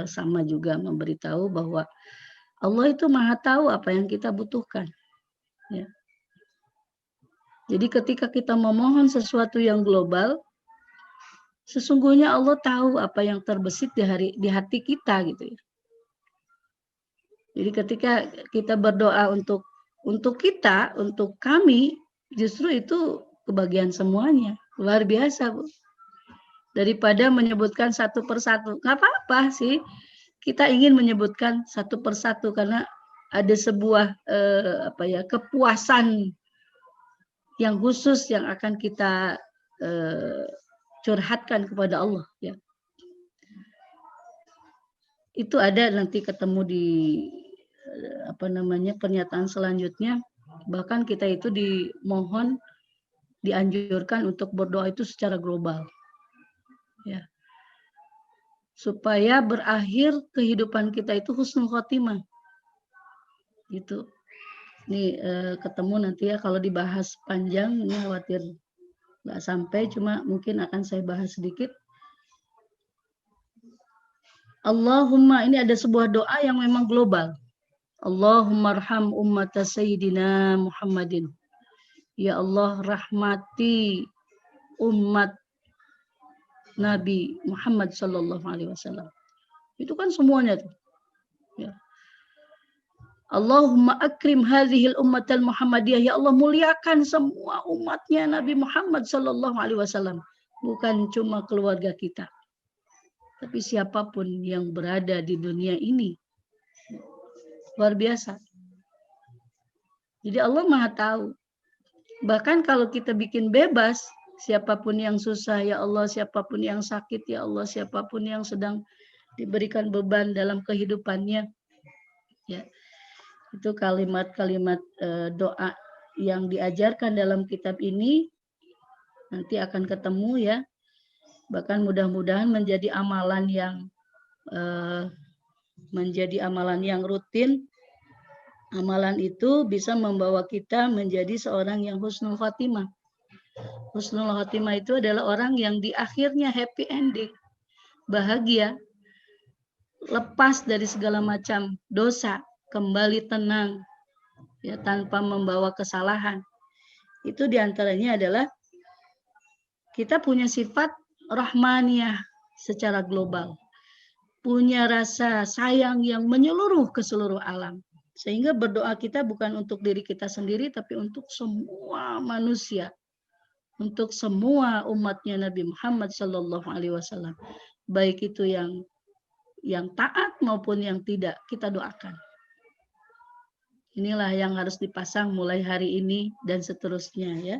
sama juga memberitahu bahwa Allah itu maha tahu apa yang kita butuhkan. Ya. Jadi ketika kita memohon sesuatu yang global, sesungguhnya Allah tahu apa yang terbesit di hati kita gitu ya. Jadi ketika kita berdoa untuk kita, untuk kami, justru itu kebagian semuanya. Luar biasa, Bu. Daripada menyebutkan satu persatu. Nggak apa-apa sih. Kita ingin menyebutkan satu persatu karena ada sebuah kepuasan yang khusus yang akan kita curhatkan kepada Allah ya. Itu ada nanti ketemu di pernyataan selanjutnya. Bahkan kita itu dimohon, dianjurkan untuk berdoa itu secara global ya, supaya berakhir kehidupan kita itu husnul khotimah gitu. Ini ketemu nanti ya, kalau dibahas panjang ini khawatir nggak sampai, cuma mungkin akan saya bahas sedikit. Allahumma, ini ada sebuah doa yang memang global. Allahumma arham ummata sayyidina Muhammadin. Ya Allah, rahmati umat Nabi Muhammad sallallahu alaihi wasallam. Itu kan semuanya tuh. Ya. Allahumma akrim hadhil ummatal Muhammadiyah. Ya Allah, muliakan semua umatnya Nabi Muhammad sallallahu alaihi wasallam. Bukan cuma keluarga kita, tapi siapapun yang berada di dunia ini. Luar biasa. Jadi Allah Maha tahu. Bahkan kalau kita bikin bebas, siapapun yang susah, ya Allah, siapapun yang sakit, ya Allah, siapapun yang sedang diberikan beban dalam kehidupannya, ya, itu kalimat-kalimat doa yang diajarkan dalam kitab ini nanti akan ketemu ya. Bahkan mudah-mudahan menjadi amalan yang rutin. Amalan itu bisa membawa kita menjadi seorang yang husnul khotimah. Husnul khotimah itu adalah orang yang di akhirnya happy ending, bahagia, lepas dari segala macam dosa, kembali tenang, ya, tanpa membawa kesalahan. Itu diantaranya adalah kita punya sifat rahmaniyah secara global, punya rasa sayang yang menyeluruh ke seluruh alam. Sehingga berdoa kita bukan untuk diri kita sendiri, tapi untuk semua manusia, untuk semua umatnya Nabi Muhammad Sallallahu Alaihi Wasallam, baik itu yang taat maupun yang tidak, kita doakan. Inilah yang harus dipasang mulai hari ini dan seterusnya ya.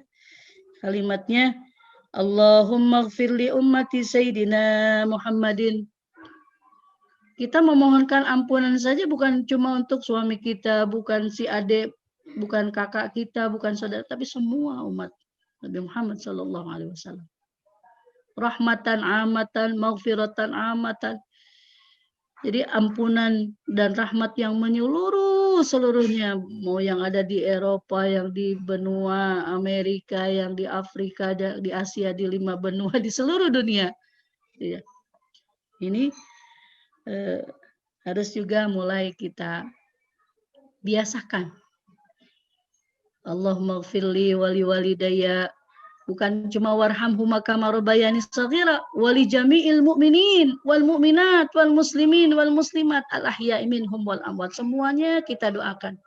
Kalimatnya, Allahumma gfir li ummati Sayyidina Muhammadin. Kita memohonkan ampunan saja bukan cuma untuk suami kita, bukan si adik, bukan kakak kita, bukan saudara, tapi semua umat Nabi Muhammad Sallallahu Alaihi Wasallam. Rahmatan amatan, maghfiratan amatan. Jadi ampunan dan rahmat yang menyeluruh seluruhnya, mau yang ada di Eropa, yang di benua Amerika, yang di Afrika, di Asia, di 5 benua, di seluruh dunia. Ya. Ini harus juga mulai kita biasakan. Allahumma gfirli wali walidayya, bukan cuma warhamhuma kama rabbayani shaghira, wali jami'il mu'minin wal mu'minat wal muslimin wal muslimat al ahya'i minhum wal amwat. Semuanya kita doakan.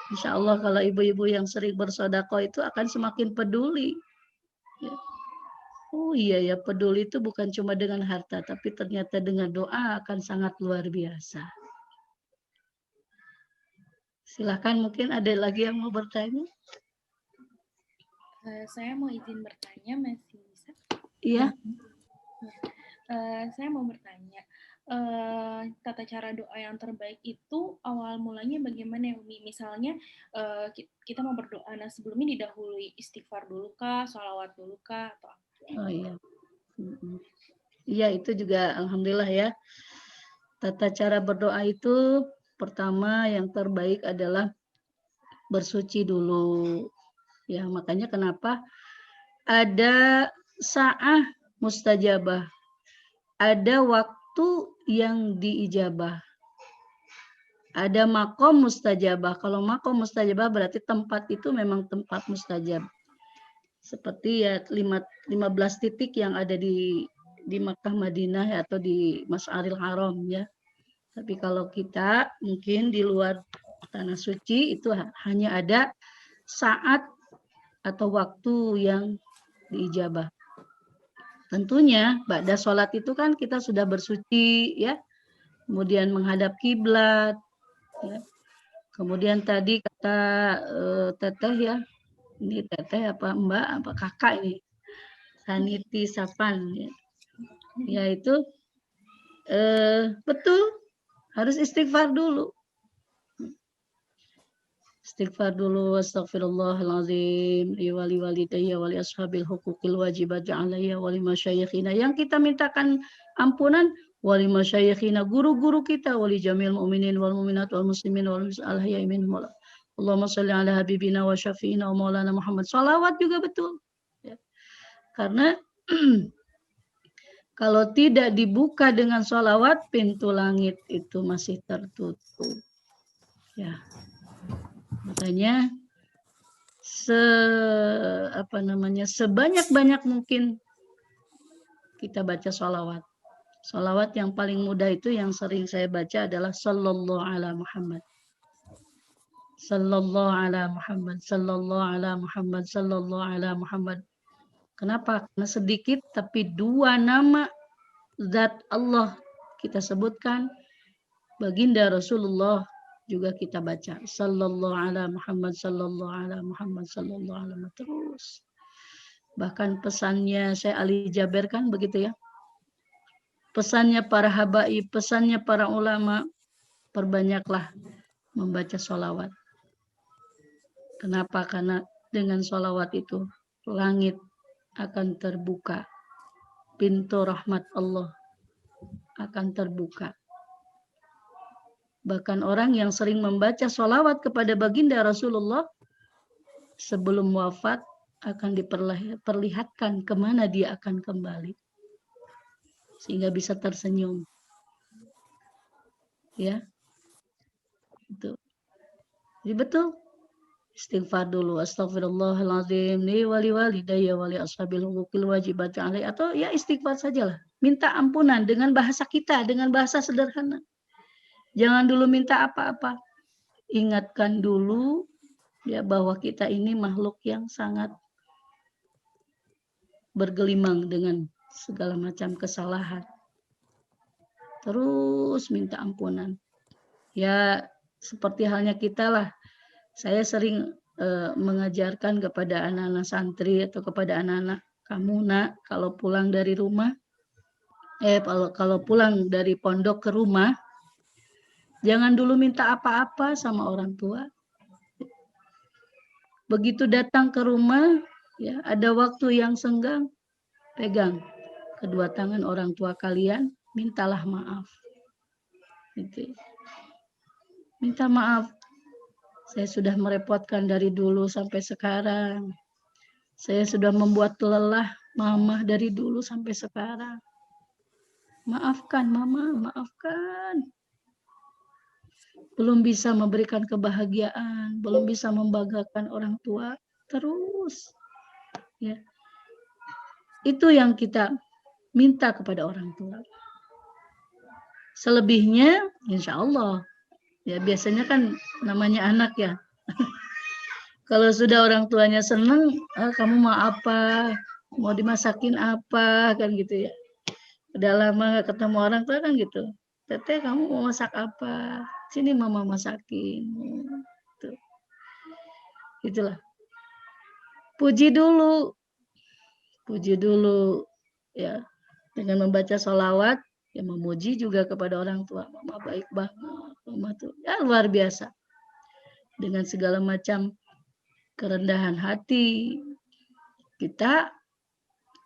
Insya Allah kalau ibu-ibu yang sering bersedekah itu akan semakin peduli. Ya. Oh iya ya, peduli itu bukan cuma dengan harta, tapi ternyata dengan doa akan sangat luar biasa. Silahkan, mungkin ada lagi yang mau bertanya? Saya mau izin bertanya, masih bisa? Iya. Saya mau bertanya, tata cara doa yang terbaik itu awal mulanya bagaimana ya Umi? Misalnya kita mau berdoa, nah sebelumnya didahului istighfar dulu kah, sholawat dulu kah, atau apa? Oh iya. Iya, itu juga alhamdulillah ya. Tata cara berdoa itu pertama yang terbaik adalah bersuci dulu. Ya, makanya kenapa ada sa'ah mustajabah. Ada waktu yang diijabah. Ada makom mustajabah. Kalau makom mustajabah berarti tempat itu memang tempat mustajab. Seperti ya 15 titik yang ada di Makkah Madinah ya, atau di Mas'aril Haram ya. Tapi kalau kita mungkin di luar tanah suci itu hanya ada saat atau waktu yang diijabah. Tentunya ba'da sholat itu kan kita sudah bersuci ya, kemudian menghadap kiblat ya. Kemudian tadi kata teteh ya, ini teteh apa mbak apa kakak ini, Saniti Sapan ya, yaitu betul harus istighfar dulu. Istighfar dulu, astagfirullahaladzim, wali walidayya wali ashabil hukukil wajibat ja'alayya wali masyayikhina. Yang kita mintakan ampunan, wali masyayikhina, guru-guru kita, wali jamil mu'minin wal mu'minat wal muslimin wal mus'alahya imin mula. Allahumma salli ala habibina wa syafi'ina wa maulana Muhammad. Salawat juga betul. Ya. Karena kalau tidak dibuka dengan salawat, pintu langit itu masih tertutup. Ya. Makanya sebanyak-banyak mungkin kita baca sholawat. Sholawat yang paling mudah itu yang sering saya baca adalah sallallahu ala Muhammad. Sallallahu ala Muhammad, sallallahu ala Muhammad, sallallahu ala Muhammad. Kenapa? Karena sedikit tapi dua nama zat Allah kita sebutkan, baginda Rasulullah juga kita baca sallallahu ala Muhammad, sallallahu ala Muhammad, sallallahu ala Muhammad terus. Bahkan pesannya Syekh Ali Jaber kan begitu ya. Pesannya para habaib, pesannya para ulama, perbanyaklah membaca sholawat. Kenapa? Karena dengan sholawat itu langit akan terbuka, pintu rahmat Allah akan terbuka. Bahkan orang yang sering membaca sholawat kepada baginda Rasulullah sebelum wafat akan diperlihatkan kemana dia akan kembali. Sehingga bisa tersenyum. Ya. Itu. Jadi betul. Istighfar dulu. Astagfirullahaladzim. Li wali walidayya wali ashabil hukukil wajibat alai. Atau ya istighfar sajalah. Minta ampunan dengan bahasa kita, dengan bahasa sederhana. Jangan dulu minta apa-apa. Ingatkan dulu ya bahwa kita ini makhluk yang sangat bergelimang dengan segala macam kesalahan. Terus minta ampunan. Ya seperti halnya kita lah. Saya sering mengajarkan kepada anak-anak santri atau kepada anak-anak, kamu nak kalau pulang dari rumah, kalau pulang dari pondok ke rumah, jangan dulu minta apa-apa sama orang tua. Begitu datang ke rumah, ya ada waktu yang senggang, pegang kedua tangan orang tua kalian, mintalah maaf. Gitu. Minta maaf. Saya sudah merepotkan dari dulu sampai sekarang. Saya sudah membuat lelah mama dari dulu sampai sekarang. Maafkan mama, maafkan. Belum bisa memberikan kebahagiaan, belum bisa membanggakan orang tua, terus. Ya. Itu yang kita minta kepada orang tua. Selebihnya, insya Allah. Ya biasanya kan namanya anak ya. Kalau sudah orang tuanya senang, kamu mau apa? mau dimasakin apa kan gitu ya. Udah lama nggak ketemu orang tua kan gitu. Teteh kamu mau masak apa? Sini mama masakin. Tuh. Itulah. Puji dulu ya, dengan membaca sholawat, ya memuji juga kepada orang tua. Mama baik banget, mama tuh ya luar biasa. Dengan segala macam kerendahan hati, kita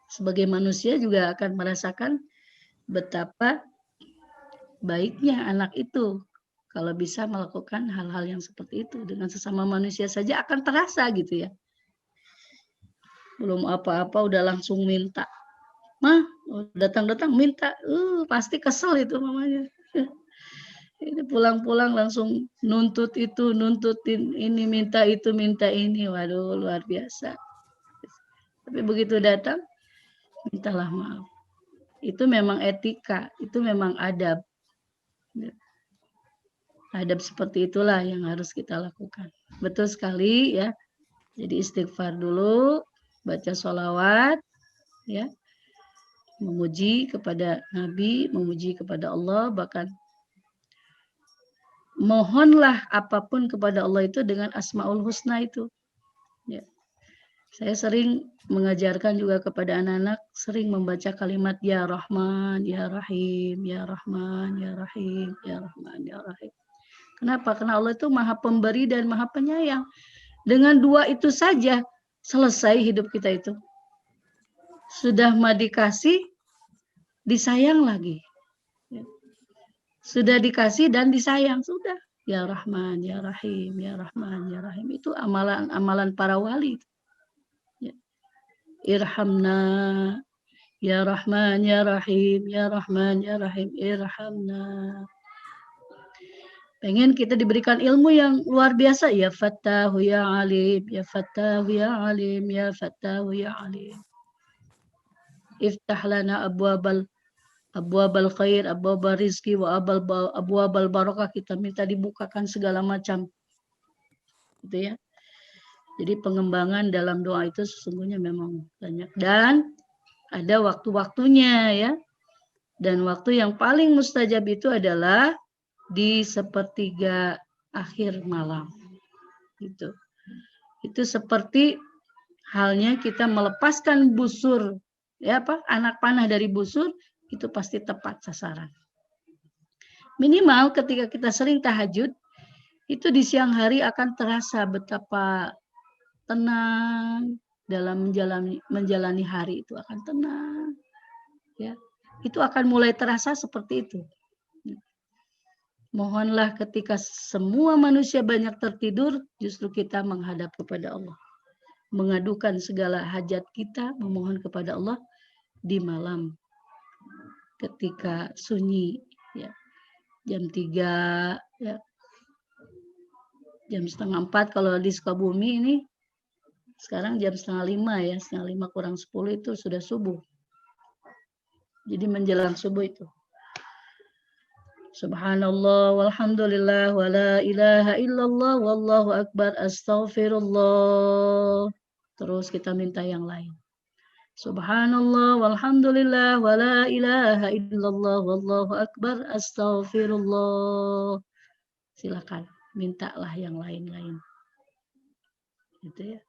sebagai manusia juga akan merasakan betapa baiknya anak itu kalau bisa melakukan hal-hal yang seperti itu dengan sesama manusia saja akan terasa gitu ya. Belum apa-apa udah langsung minta. Mah, datang-datang minta, pasti kesel itu mamanya. Ini pulang-pulang langsung nuntut itu, nuntutin ini, minta itu, minta ini. Waduh, luar biasa. Tapi begitu datang, mintalah maaf. Itu memang etika, itu memang adab. Adab seperti itulah yang harus kita lakukan. Betul sekali ya. Jadi istighfar dulu, baca sholawat, ya, memuji kepada Nabi, memuji kepada Allah, bahkan mohonlah apapun kepada Allah itu dengan Asmaul Husna itu. Ya. Saya sering mengajarkan juga kepada anak-anak, sering membaca kalimat Ya Rahman, Ya Rahim, Ya Rahman, Ya Rahim, Ya Rahman, Ya Rahim. Kenapa? Karena Allah itu maha pemberi dan maha penyayang. Dengan dua itu saja selesai hidup kita itu. Sudah mah dikasih, disayang lagi. Sudah dikasih dan disayang, sudah. Ya Rahman, Ya Rahim, Ya Rahman, Ya Rahim. Itu amalan-amalan para wali. Ya. Irhamna, Ya Rahman, Ya Rahim, Ya Rahman, Ya Rahim, Irhamna. Pengen kita diberikan ilmu yang luar biasa. Ya Fattahu, Ya Alim, Ya Fattahu, Ya Alim, Ya Fattahu, Ya Alim. Iftah lana abwabal khair, abwabal rizki, wa abwabal barakah. Kita minta dibukakan segala macam. Gitu ya. Jadi pengembangan dalam doa itu sesungguhnya memang banyak. Dan ada waktu-waktunya ya. Dan waktu yang paling mustajab itu adalah di sepertiga akhir malam. Gitu. Itu seperti halnya kita melepaskan busur, ya apa, anak panah dari busur, itu pasti tepat sasaran. Minimal ketika kita sering tahajud, itu di siang hari akan terasa betapa tenang dalam menjalani hari itu akan tenang. Ya, itu akan mulai terasa seperti itu. Mohonlah ketika semua manusia banyak tertidur, justru kita menghadap kepada Allah. Mengadukan segala hajat kita, memohon kepada Allah di malam. Ketika sunyi, ya, jam 3, ya, jam 3:30 kalau di Sukabumi ini, sekarang jam 4:30 ya, 4:30 kurang 10 itu sudah subuh. Jadi menjelang subuh itu. Subhanallah walhamdulillah wa la ilaha illallah wallahu akbar astaghfirullah. Terus kita minta yang lain. Subhanallah walhamdulillah wa la ilaha illallah wallahu akbar astaghfirullah. Silakan mintalah yang lain-lain. Gitu ya.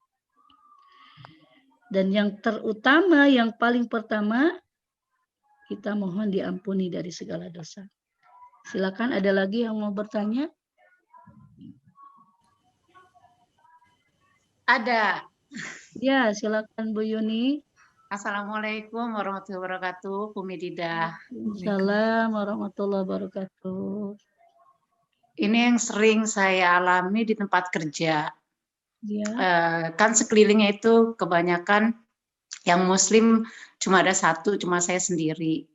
Dan yang terutama, yang paling pertama, kita mohon diampuni dari segala dosa. Silakan, ada lagi yang mau bertanya? Ada. Ya, silakan Bu Yuni. Assalamualaikum warahmatullahi wabarakatuh, Bu Medidah. Assalamualaikum warahmatullahi wabarakatuh. Ini yang sering saya alami di tempat kerja. Ya. Kan sekelilingnya itu kebanyakan yang Muslim cuma ada satu, cuma saya sendiri.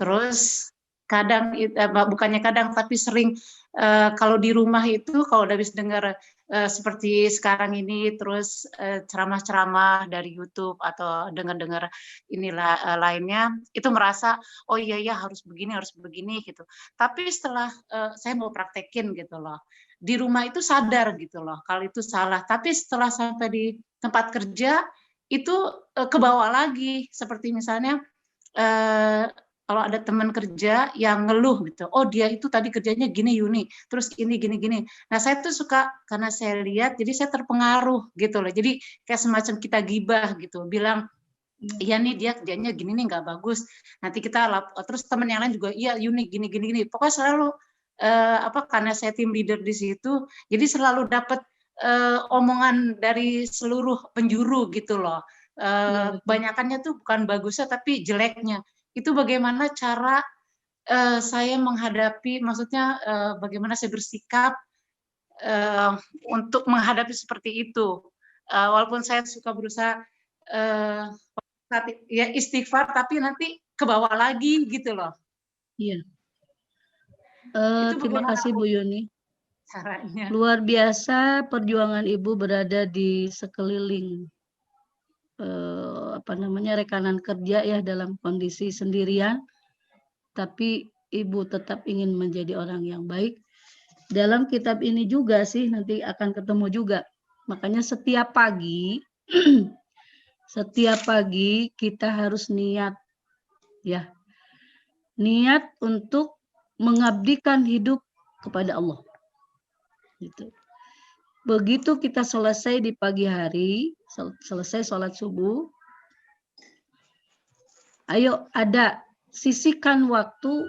Terus kadang, bukannya kadang, tapi sering kalau di rumah itu kalau udah habis dengar seperti sekarang ini, terus ceramah-ceramah dari YouTube atau dengar-dengar inilah lainnya, itu merasa oh iya ya harus begini gitu. Tapi setelah saya mau praktekin gitu loh, di rumah itu sadar gitu loh kalau itu salah. Tapi setelah sampai di tempat kerja itu ke bawah lagi. Seperti misalnya kalau ada teman kerja yang ngeluh gitu, oh dia itu tadi kerjanya gini Yuni, terus ini gini-gini. Nah saya tuh suka, karena saya lihat, jadi saya terpengaruh gitu loh. Jadi kayak semacam kita gibah gitu, bilang, iya nih dia kerjanya gini nih nggak bagus. Nanti kita terus teman yang lain juga, iya Yuni gini. Pokoknya selalu karena saya tim leader di situ, jadi selalu dapat omongan dari seluruh penjuru gitu loh. Banyakannya tuh bukan bagusnya tapi jeleknya. Itu bagaimana cara saya menghadapi, maksudnya bagaimana saya bersikap untuk menghadapi seperti itu. Walaupun saya suka berusaha ya istighfar, tapi nanti ke bawah lagi gitu loh. Iya. Terima kasih Bu Yuni. Caranya. Luar biasa perjuangan Ibu berada di sekeliling rekanan kerja ya, dalam kondisi sendirian, tapi Ibu tetap ingin menjadi orang yang baik. Dalam kitab ini juga sih nanti akan ketemu juga. Makanya setiap pagi kita harus niat ya. Niat untuk mengabdikan hidup kepada Allah. Gitu. Begitu kita selesai di pagi hari, selesai sholat subuh, ayo sisihkan waktu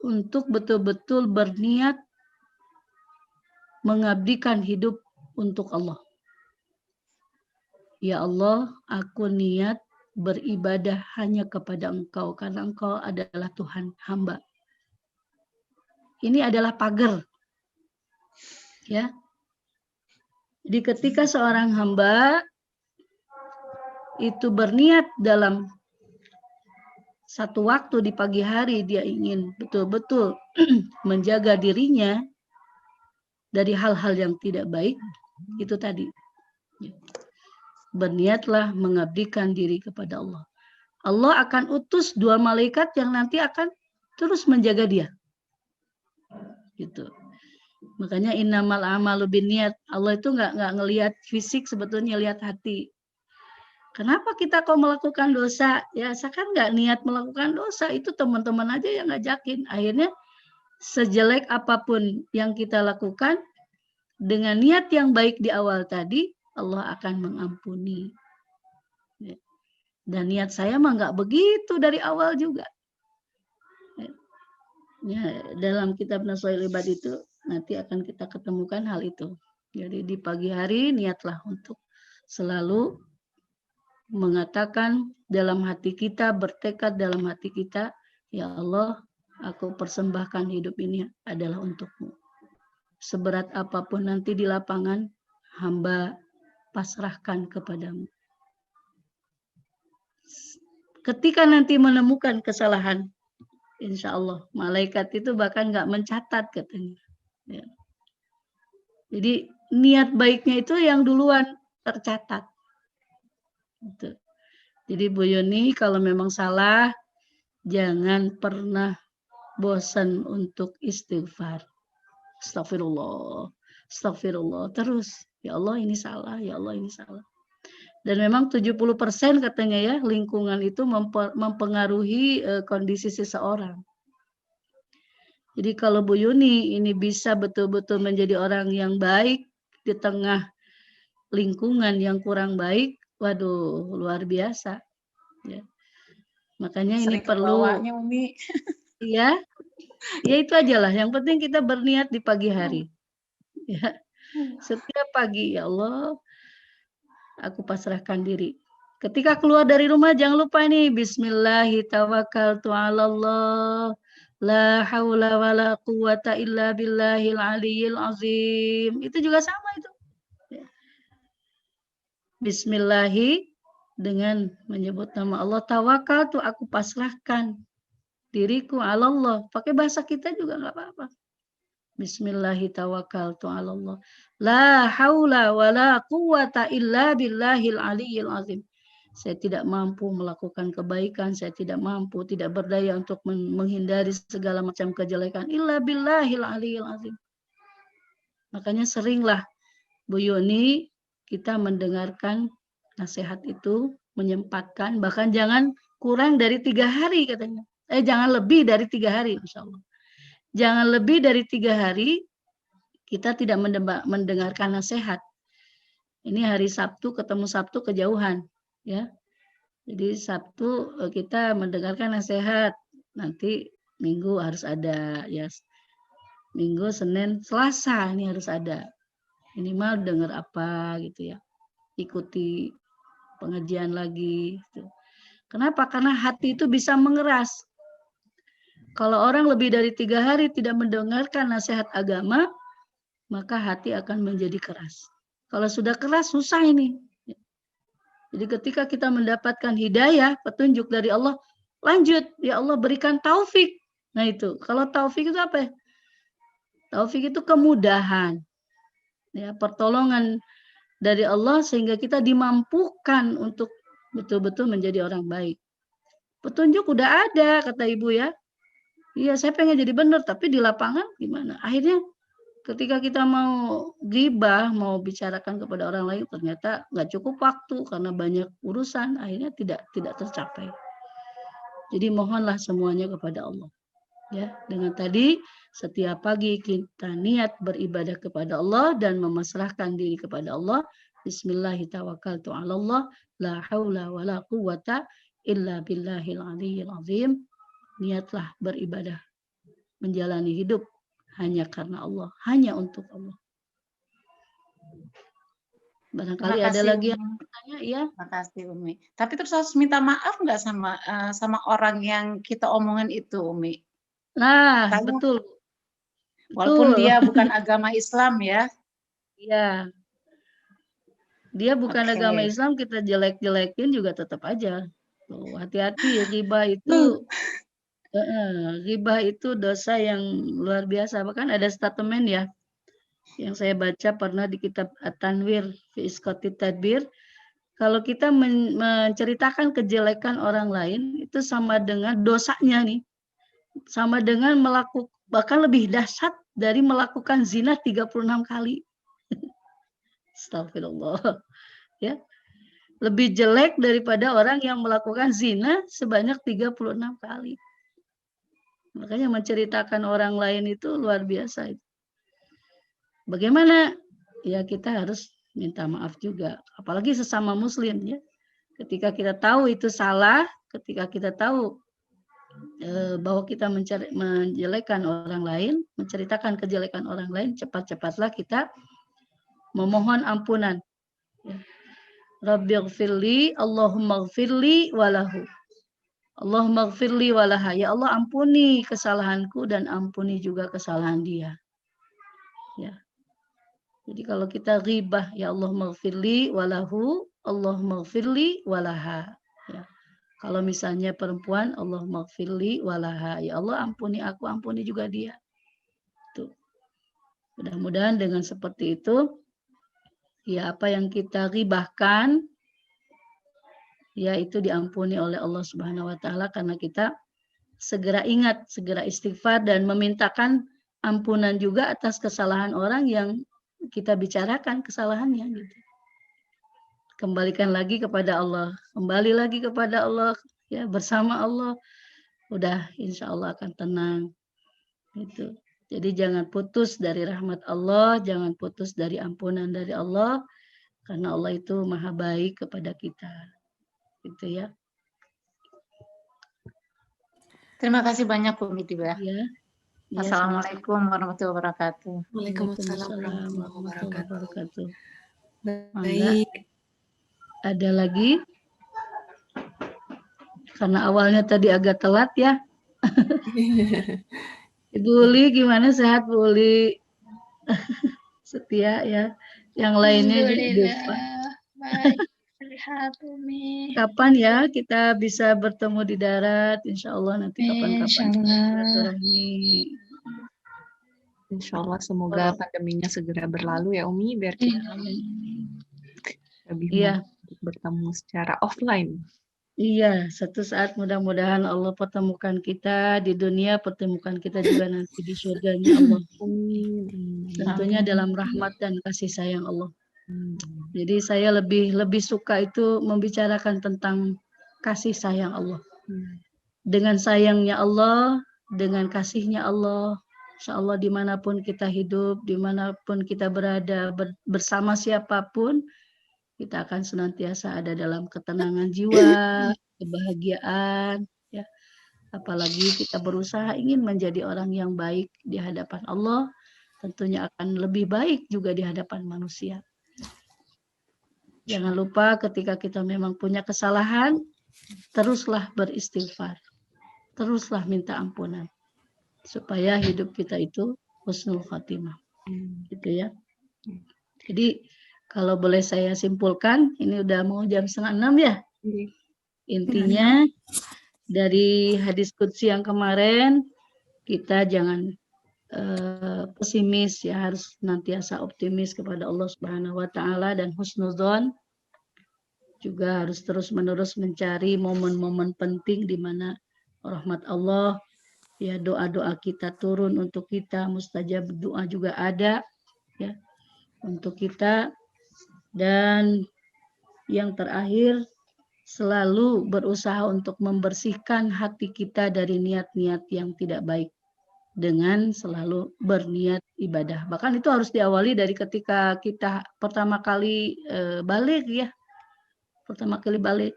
untuk betul-betul berniat mengabdikan hidup untuk Allah. Ya Allah, aku niat beribadah hanya kepada Engkau, karena Engkau adalah Tuhan hamba. Ini adalah pagar. Ya. Jadi ketika seorang hamba itu berniat dalam satu waktu di pagi hari, dia ingin betul-betul menjaga dirinya dari hal-hal yang tidak baik, itu tadi. Berniatlah mengabdikan diri kepada Allah. Allah akan utus 2 malaikat yang nanti akan terus menjaga dia. Gitu. Makanya innamal a'malu binniyat. Allah itu nggak ngelihat fisik, sebetulnya lihat hati. Kenapa kita kok melakukan dosa? Ya, saya kan nggak niat melakukan dosa. Itu teman-teman aja yang ngajakin. Akhirnya sejelek apapun yang kita lakukan, dengan niat yang baik di awal tadi, Allah akan mengampuni. Dan niat saya mah nggak begitu dari awal juga. Ya, dalam kitab Nashwail Ibad itu nanti akan kita ketemukan hal itu. Jadi di pagi hari niatlah untuk selalu mengatakan dalam hati kita, bertekad dalam hati kita, ya Allah, aku persembahkan hidup ini adalah untuk-Mu. Seberat apapun nanti di lapangan, hamba pasrahkan kepadamu. Ketika nanti menemukan kesalahan, insya Allah malaikat itu bahkan nggak mencatat katanya. Ya. Jadi niat baiknya itu yang duluan tercatat. Gitu. Jadi Bu Yuni kalau memang salah, jangan pernah bosan untuk istighfar. Astagfirullah, astagfirullah terus. Ya Allah ini salah, ya Allah ini salah. Dan memang 70% katanya ya, lingkungan itu mempengaruhi kondisi seseorang. Jadi kalau Bu Yuni ini bisa betul-betul menjadi orang yang baik di tengah lingkungan yang kurang baik, waduh luar biasa. Ya. Makanya ini perlu. Umi. Ya itu aja lah. Yang penting kita berniat di pagi hari. Ya. Setiap pagi, ya Allah, aku pasrahkan diri. Ketika keluar dari rumah jangan lupa nih, Bismillahirrahmanirrahim. La haula wa la quwata illa billahil aliyyil azim. Itu juga sama itu. Bismillahi dengan menyebut nama Allah. Tawakal tuh aku pasrahkan diriku ala Allah. Pakai bahasa kita juga nggak apa-apa. Bismillahi tawakkaltu ala Allah. La haula wa la quwata illa billahil aliyyil azim. Saya tidak mampu melakukan kebaikan, saya tidak mampu, tidak berdaya untuk menghindari segala macam kejelekan. Illa billahil aliyyil azim. Makanya seringlah Bu Yuni kita mendengarkan nasihat itu, menyempatkan, bahkan jangan kurang dari 3 hari katanya. Jangan lebih dari 3 hari, Insya Allah. Jangan lebih dari 3 hari kita tidak mendengarkan nasihat. Ini hari Sabtu ketemu Sabtu kejauhan, ya. Jadi Sabtu kita mendengarkan nasihat, nanti Minggu harus ada, ya. Minggu, Senin, Selasa ini harus ada. Minimal dengar apa gitu ya. Ikuti pengajian lagi. Gitu. Kenapa? Karena hati itu bisa mengeras. Kalau orang lebih dari 3 hari tidak mendengarkan nasihat agama, maka hati akan menjadi keras. Kalau sudah keras, susah ini. Jadi ketika kita mendapatkan hidayah, petunjuk dari Allah, lanjut. Ya Allah berikan taufik. Nah itu, kalau taufik itu apa ya? Taufik itu kemudahan. Ya, pertolongan dari Allah sehingga kita dimampukan untuk betul-betul menjadi orang baik. Petunjuk udah ada, kata ibu ya. Iya, saya pengen jadi benar, tapi di lapangan gimana? Akhirnya ketika kita mau ghibah, mau bicarakan kepada orang lain, ternyata nggak cukup waktu karena banyak urusan, akhirnya tidak tercapai. Jadi mohonlah semuanya kepada Allah. Ya, dengan tadi setiap pagi kita niat beribadah kepada Allah dan memasrahkan diri kepada Allah. Bismillahirrahmanirrahim. La haula wa la quwwata illa billahil aliyyil azim. Niatlah beribadah, menjalani hidup hanya karena Allah, hanya untuk Allah. Barangkali ada lagi yang bertanya, ya. Terima kasih Umi. Tapi terus harus minta maaf nggak sama orang yang kita omongin itu, Umi? Nah, Karena, betul. Walaupun dia bukan agama Islam ya. Iya. Dia bukan agama Islam, kita jelek-jelekin juga tetap aja. Tuh, hati-hati ya, ghibah itu ghibah itu dosa yang luar biasa. Bahkan ada statement ya yang saya baca pernah di kitab At-Tanwir fi Isqati Tadbir. Kalau kita menceritakan kejelekan orang lain itu sama dengan dosanya nih. Sama dengan melakukan, bahkan lebih dahsyat dari melakukan zina 36 kali. Astagfirullah. Ya. Lebih jelek daripada orang yang melakukan zina sebanyak 36 kali. Makanya menceritakan orang lain itu luar biasa. Bagaimana? Ya kita harus minta maaf juga. Apalagi sesama muslim ya. Ketika kita tahu itu salah, ketika kita tahu bahwa kita menjelekan orang lain, menceritakan kejelekan orang lain, cepat-cepatlah kita memohon ampunan. Rabbighfirli, Allahumma ghfirli walahu. Allahumma ghfirli walaha. Ya Allah ampuni kesalahanku dan ampuni juga kesalahan dia. Ya. Jadi kalau kita ghibah, ya Allahumma ghfirli walahu, Allahumma ghfirli walaha. Ya. Kalau misalnya perempuan, Allahumma ghfirli walaha. Ya Allah ampuni aku, ampuni juga dia. Tuh. Mudah-mudahan dengan seperti itu, ya apa yang kita ghibahkan, ya itu diampuni oleh Allah Subhanahu wa taala karena kita segera ingat, segera istighfar dan memintakan ampunan juga atas kesalahan orang yang kita bicarakan kesalahannya gitu. Kembalikan lagi kepada Allah, kembali lagi kepada Allah ya, bersama Allah. Udah insya Allah akan tenang. Gitu. Jadi jangan putus dari rahmat Allah, jangan putus dari ampunan dari Allah karena Allah itu maha baik kepada kita. Gitu ya. Terima kasih banyak Umi Tiba. Ya. Assalamualaikum warahmatullahi wabarakatuh. Waalaikumsalam warahmatullahi wabarakatuh. Baik. Ada lagi? Karena awalnya tadi agak telat ya. Ibu Uli gimana, sehat Bu Uli? Setia ya. Yang lainnya juga. Baik. Sehat Umi. Kapan ya kita bisa bertemu di darat? Insya Allah nanti kapan-kapan. Insya Allah semoga pandeminya segera berlalu ya Umi, biar kita lebih bertemu secara offline. Iya, satu saat mudah-mudahan Allah pertemukan kita di dunia, pertemukan kita juga nanti di surganya Allah. Tentunya dalam rahmat dan kasih sayang Allah. Jadi saya lebih suka itu membicarakan tentang kasih sayang Allah. Dengan sayangnya Allah, dengan kasihnya Allah, insya Allah dimanapun kita hidup, dimanapun kita berada, bersama siapapun, kita akan senantiasa ada dalam ketenangan jiwa, kebahagiaan, ya. Apalagi kita berusaha ingin menjadi orang yang baik di hadapan Allah, tentunya akan lebih baik juga di hadapan manusia. Jangan lupa ketika kita memang punya kesalahan, teruslah beristighfar. Teruslah minta ampunan. Supaya hidup kita itu husnul khatimah. Gitu ya. Jadi kalau boleh saya simpulkan, ini udah mau jam 5:30 ya. Intinya dari hadis qudsi yang kemarin, kita jangan pesimis ya, harus senantiasa optimis kepada Allah Subhanahu wa taala dan husnudzon. Juga harus terus-menerus mencari momen-momen penting di mana rahmat Allah, ya, doa-doa kita turun untuk kita, mustajab doa juga ada ya untuk kita. Dan yang terakhir, selalu berusaha untuk membersihkan hati kita dari niat-niat yang tidak baik dengan selalu berniat ibadah. Bahkan itu harus diawali dari ketika kita pertama kali balik ya. Pertama kali balik.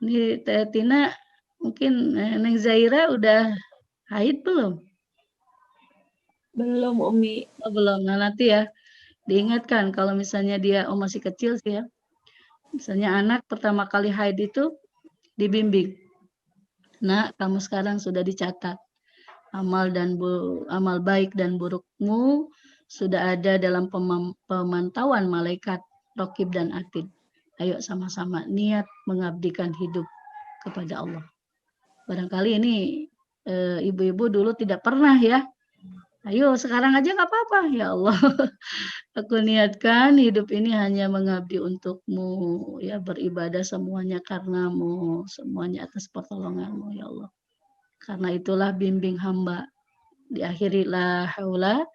Ini Teh Tina, mungkin Neng Zaira udah haid belum? Belum, Umi. Oh, belum. Nah, nanti ya diingatkan kalau misalnya dia masih kecil sih ya. Misalnya anak pertama kali haid itu dibimbing. Nah, kamu sekarang sudah dicatat. Amal baik dan burukmu sudah ada dalam pemantauan malaikat Raqib dan Atid. Ayo sama-sama niat mengabdikan hidup kepada Allah. Barangkali ini ibu-ibu dulu tidak pernah ya. Ayo sekarang aja nggak apa-apa ya Allah. Aku niatkan hidup ini hanya mengabdi untukmu, ya, beribadah semuanya karenamu, semuanya atas pertolonganmu ya Allah. Karena itulah bimbing hamba. Diakhiri la haula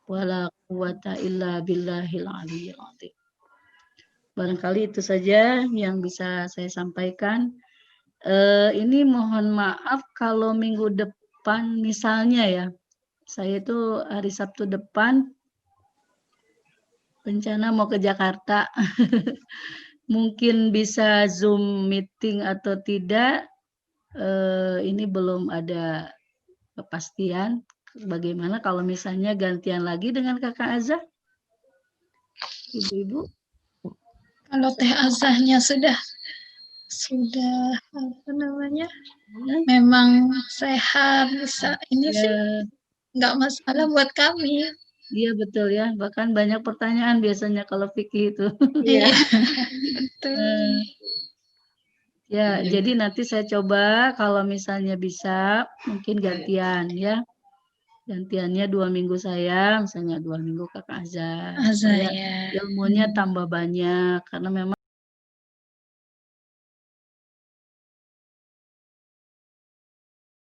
wala quwata illa billahil aliyyil azim. Barangkali itu saja yang bisa saya sampaikan. Ini mohon maaf kalau minggu depan misalnya ya, saya itu hari Sabtu depan rencana mau ke Jakarta. Mungkin bisa Zoom meeting atau tidak, ini belum ada kepastian. Bagaimana kalau misalnya gantian lagi dengan Kakak Azah? Ibu-ibu? Kalau Teh Azahnya sudah apa namanya? Memang sehat, bisa ini sih nggak masalah buat kami. Iya betul ya, bahkan banyak pertanyaan biasanya kalau fikih itu. Iya, betul. Ya, jadi nanti saya coba kalau misalnya bisa, mungkin gantian ya. Gantiannya 2 minggu saya, misalnya 2 minggu Kakak Azah. Azah Supaya ya. ilmunya tambah banyak, karena memang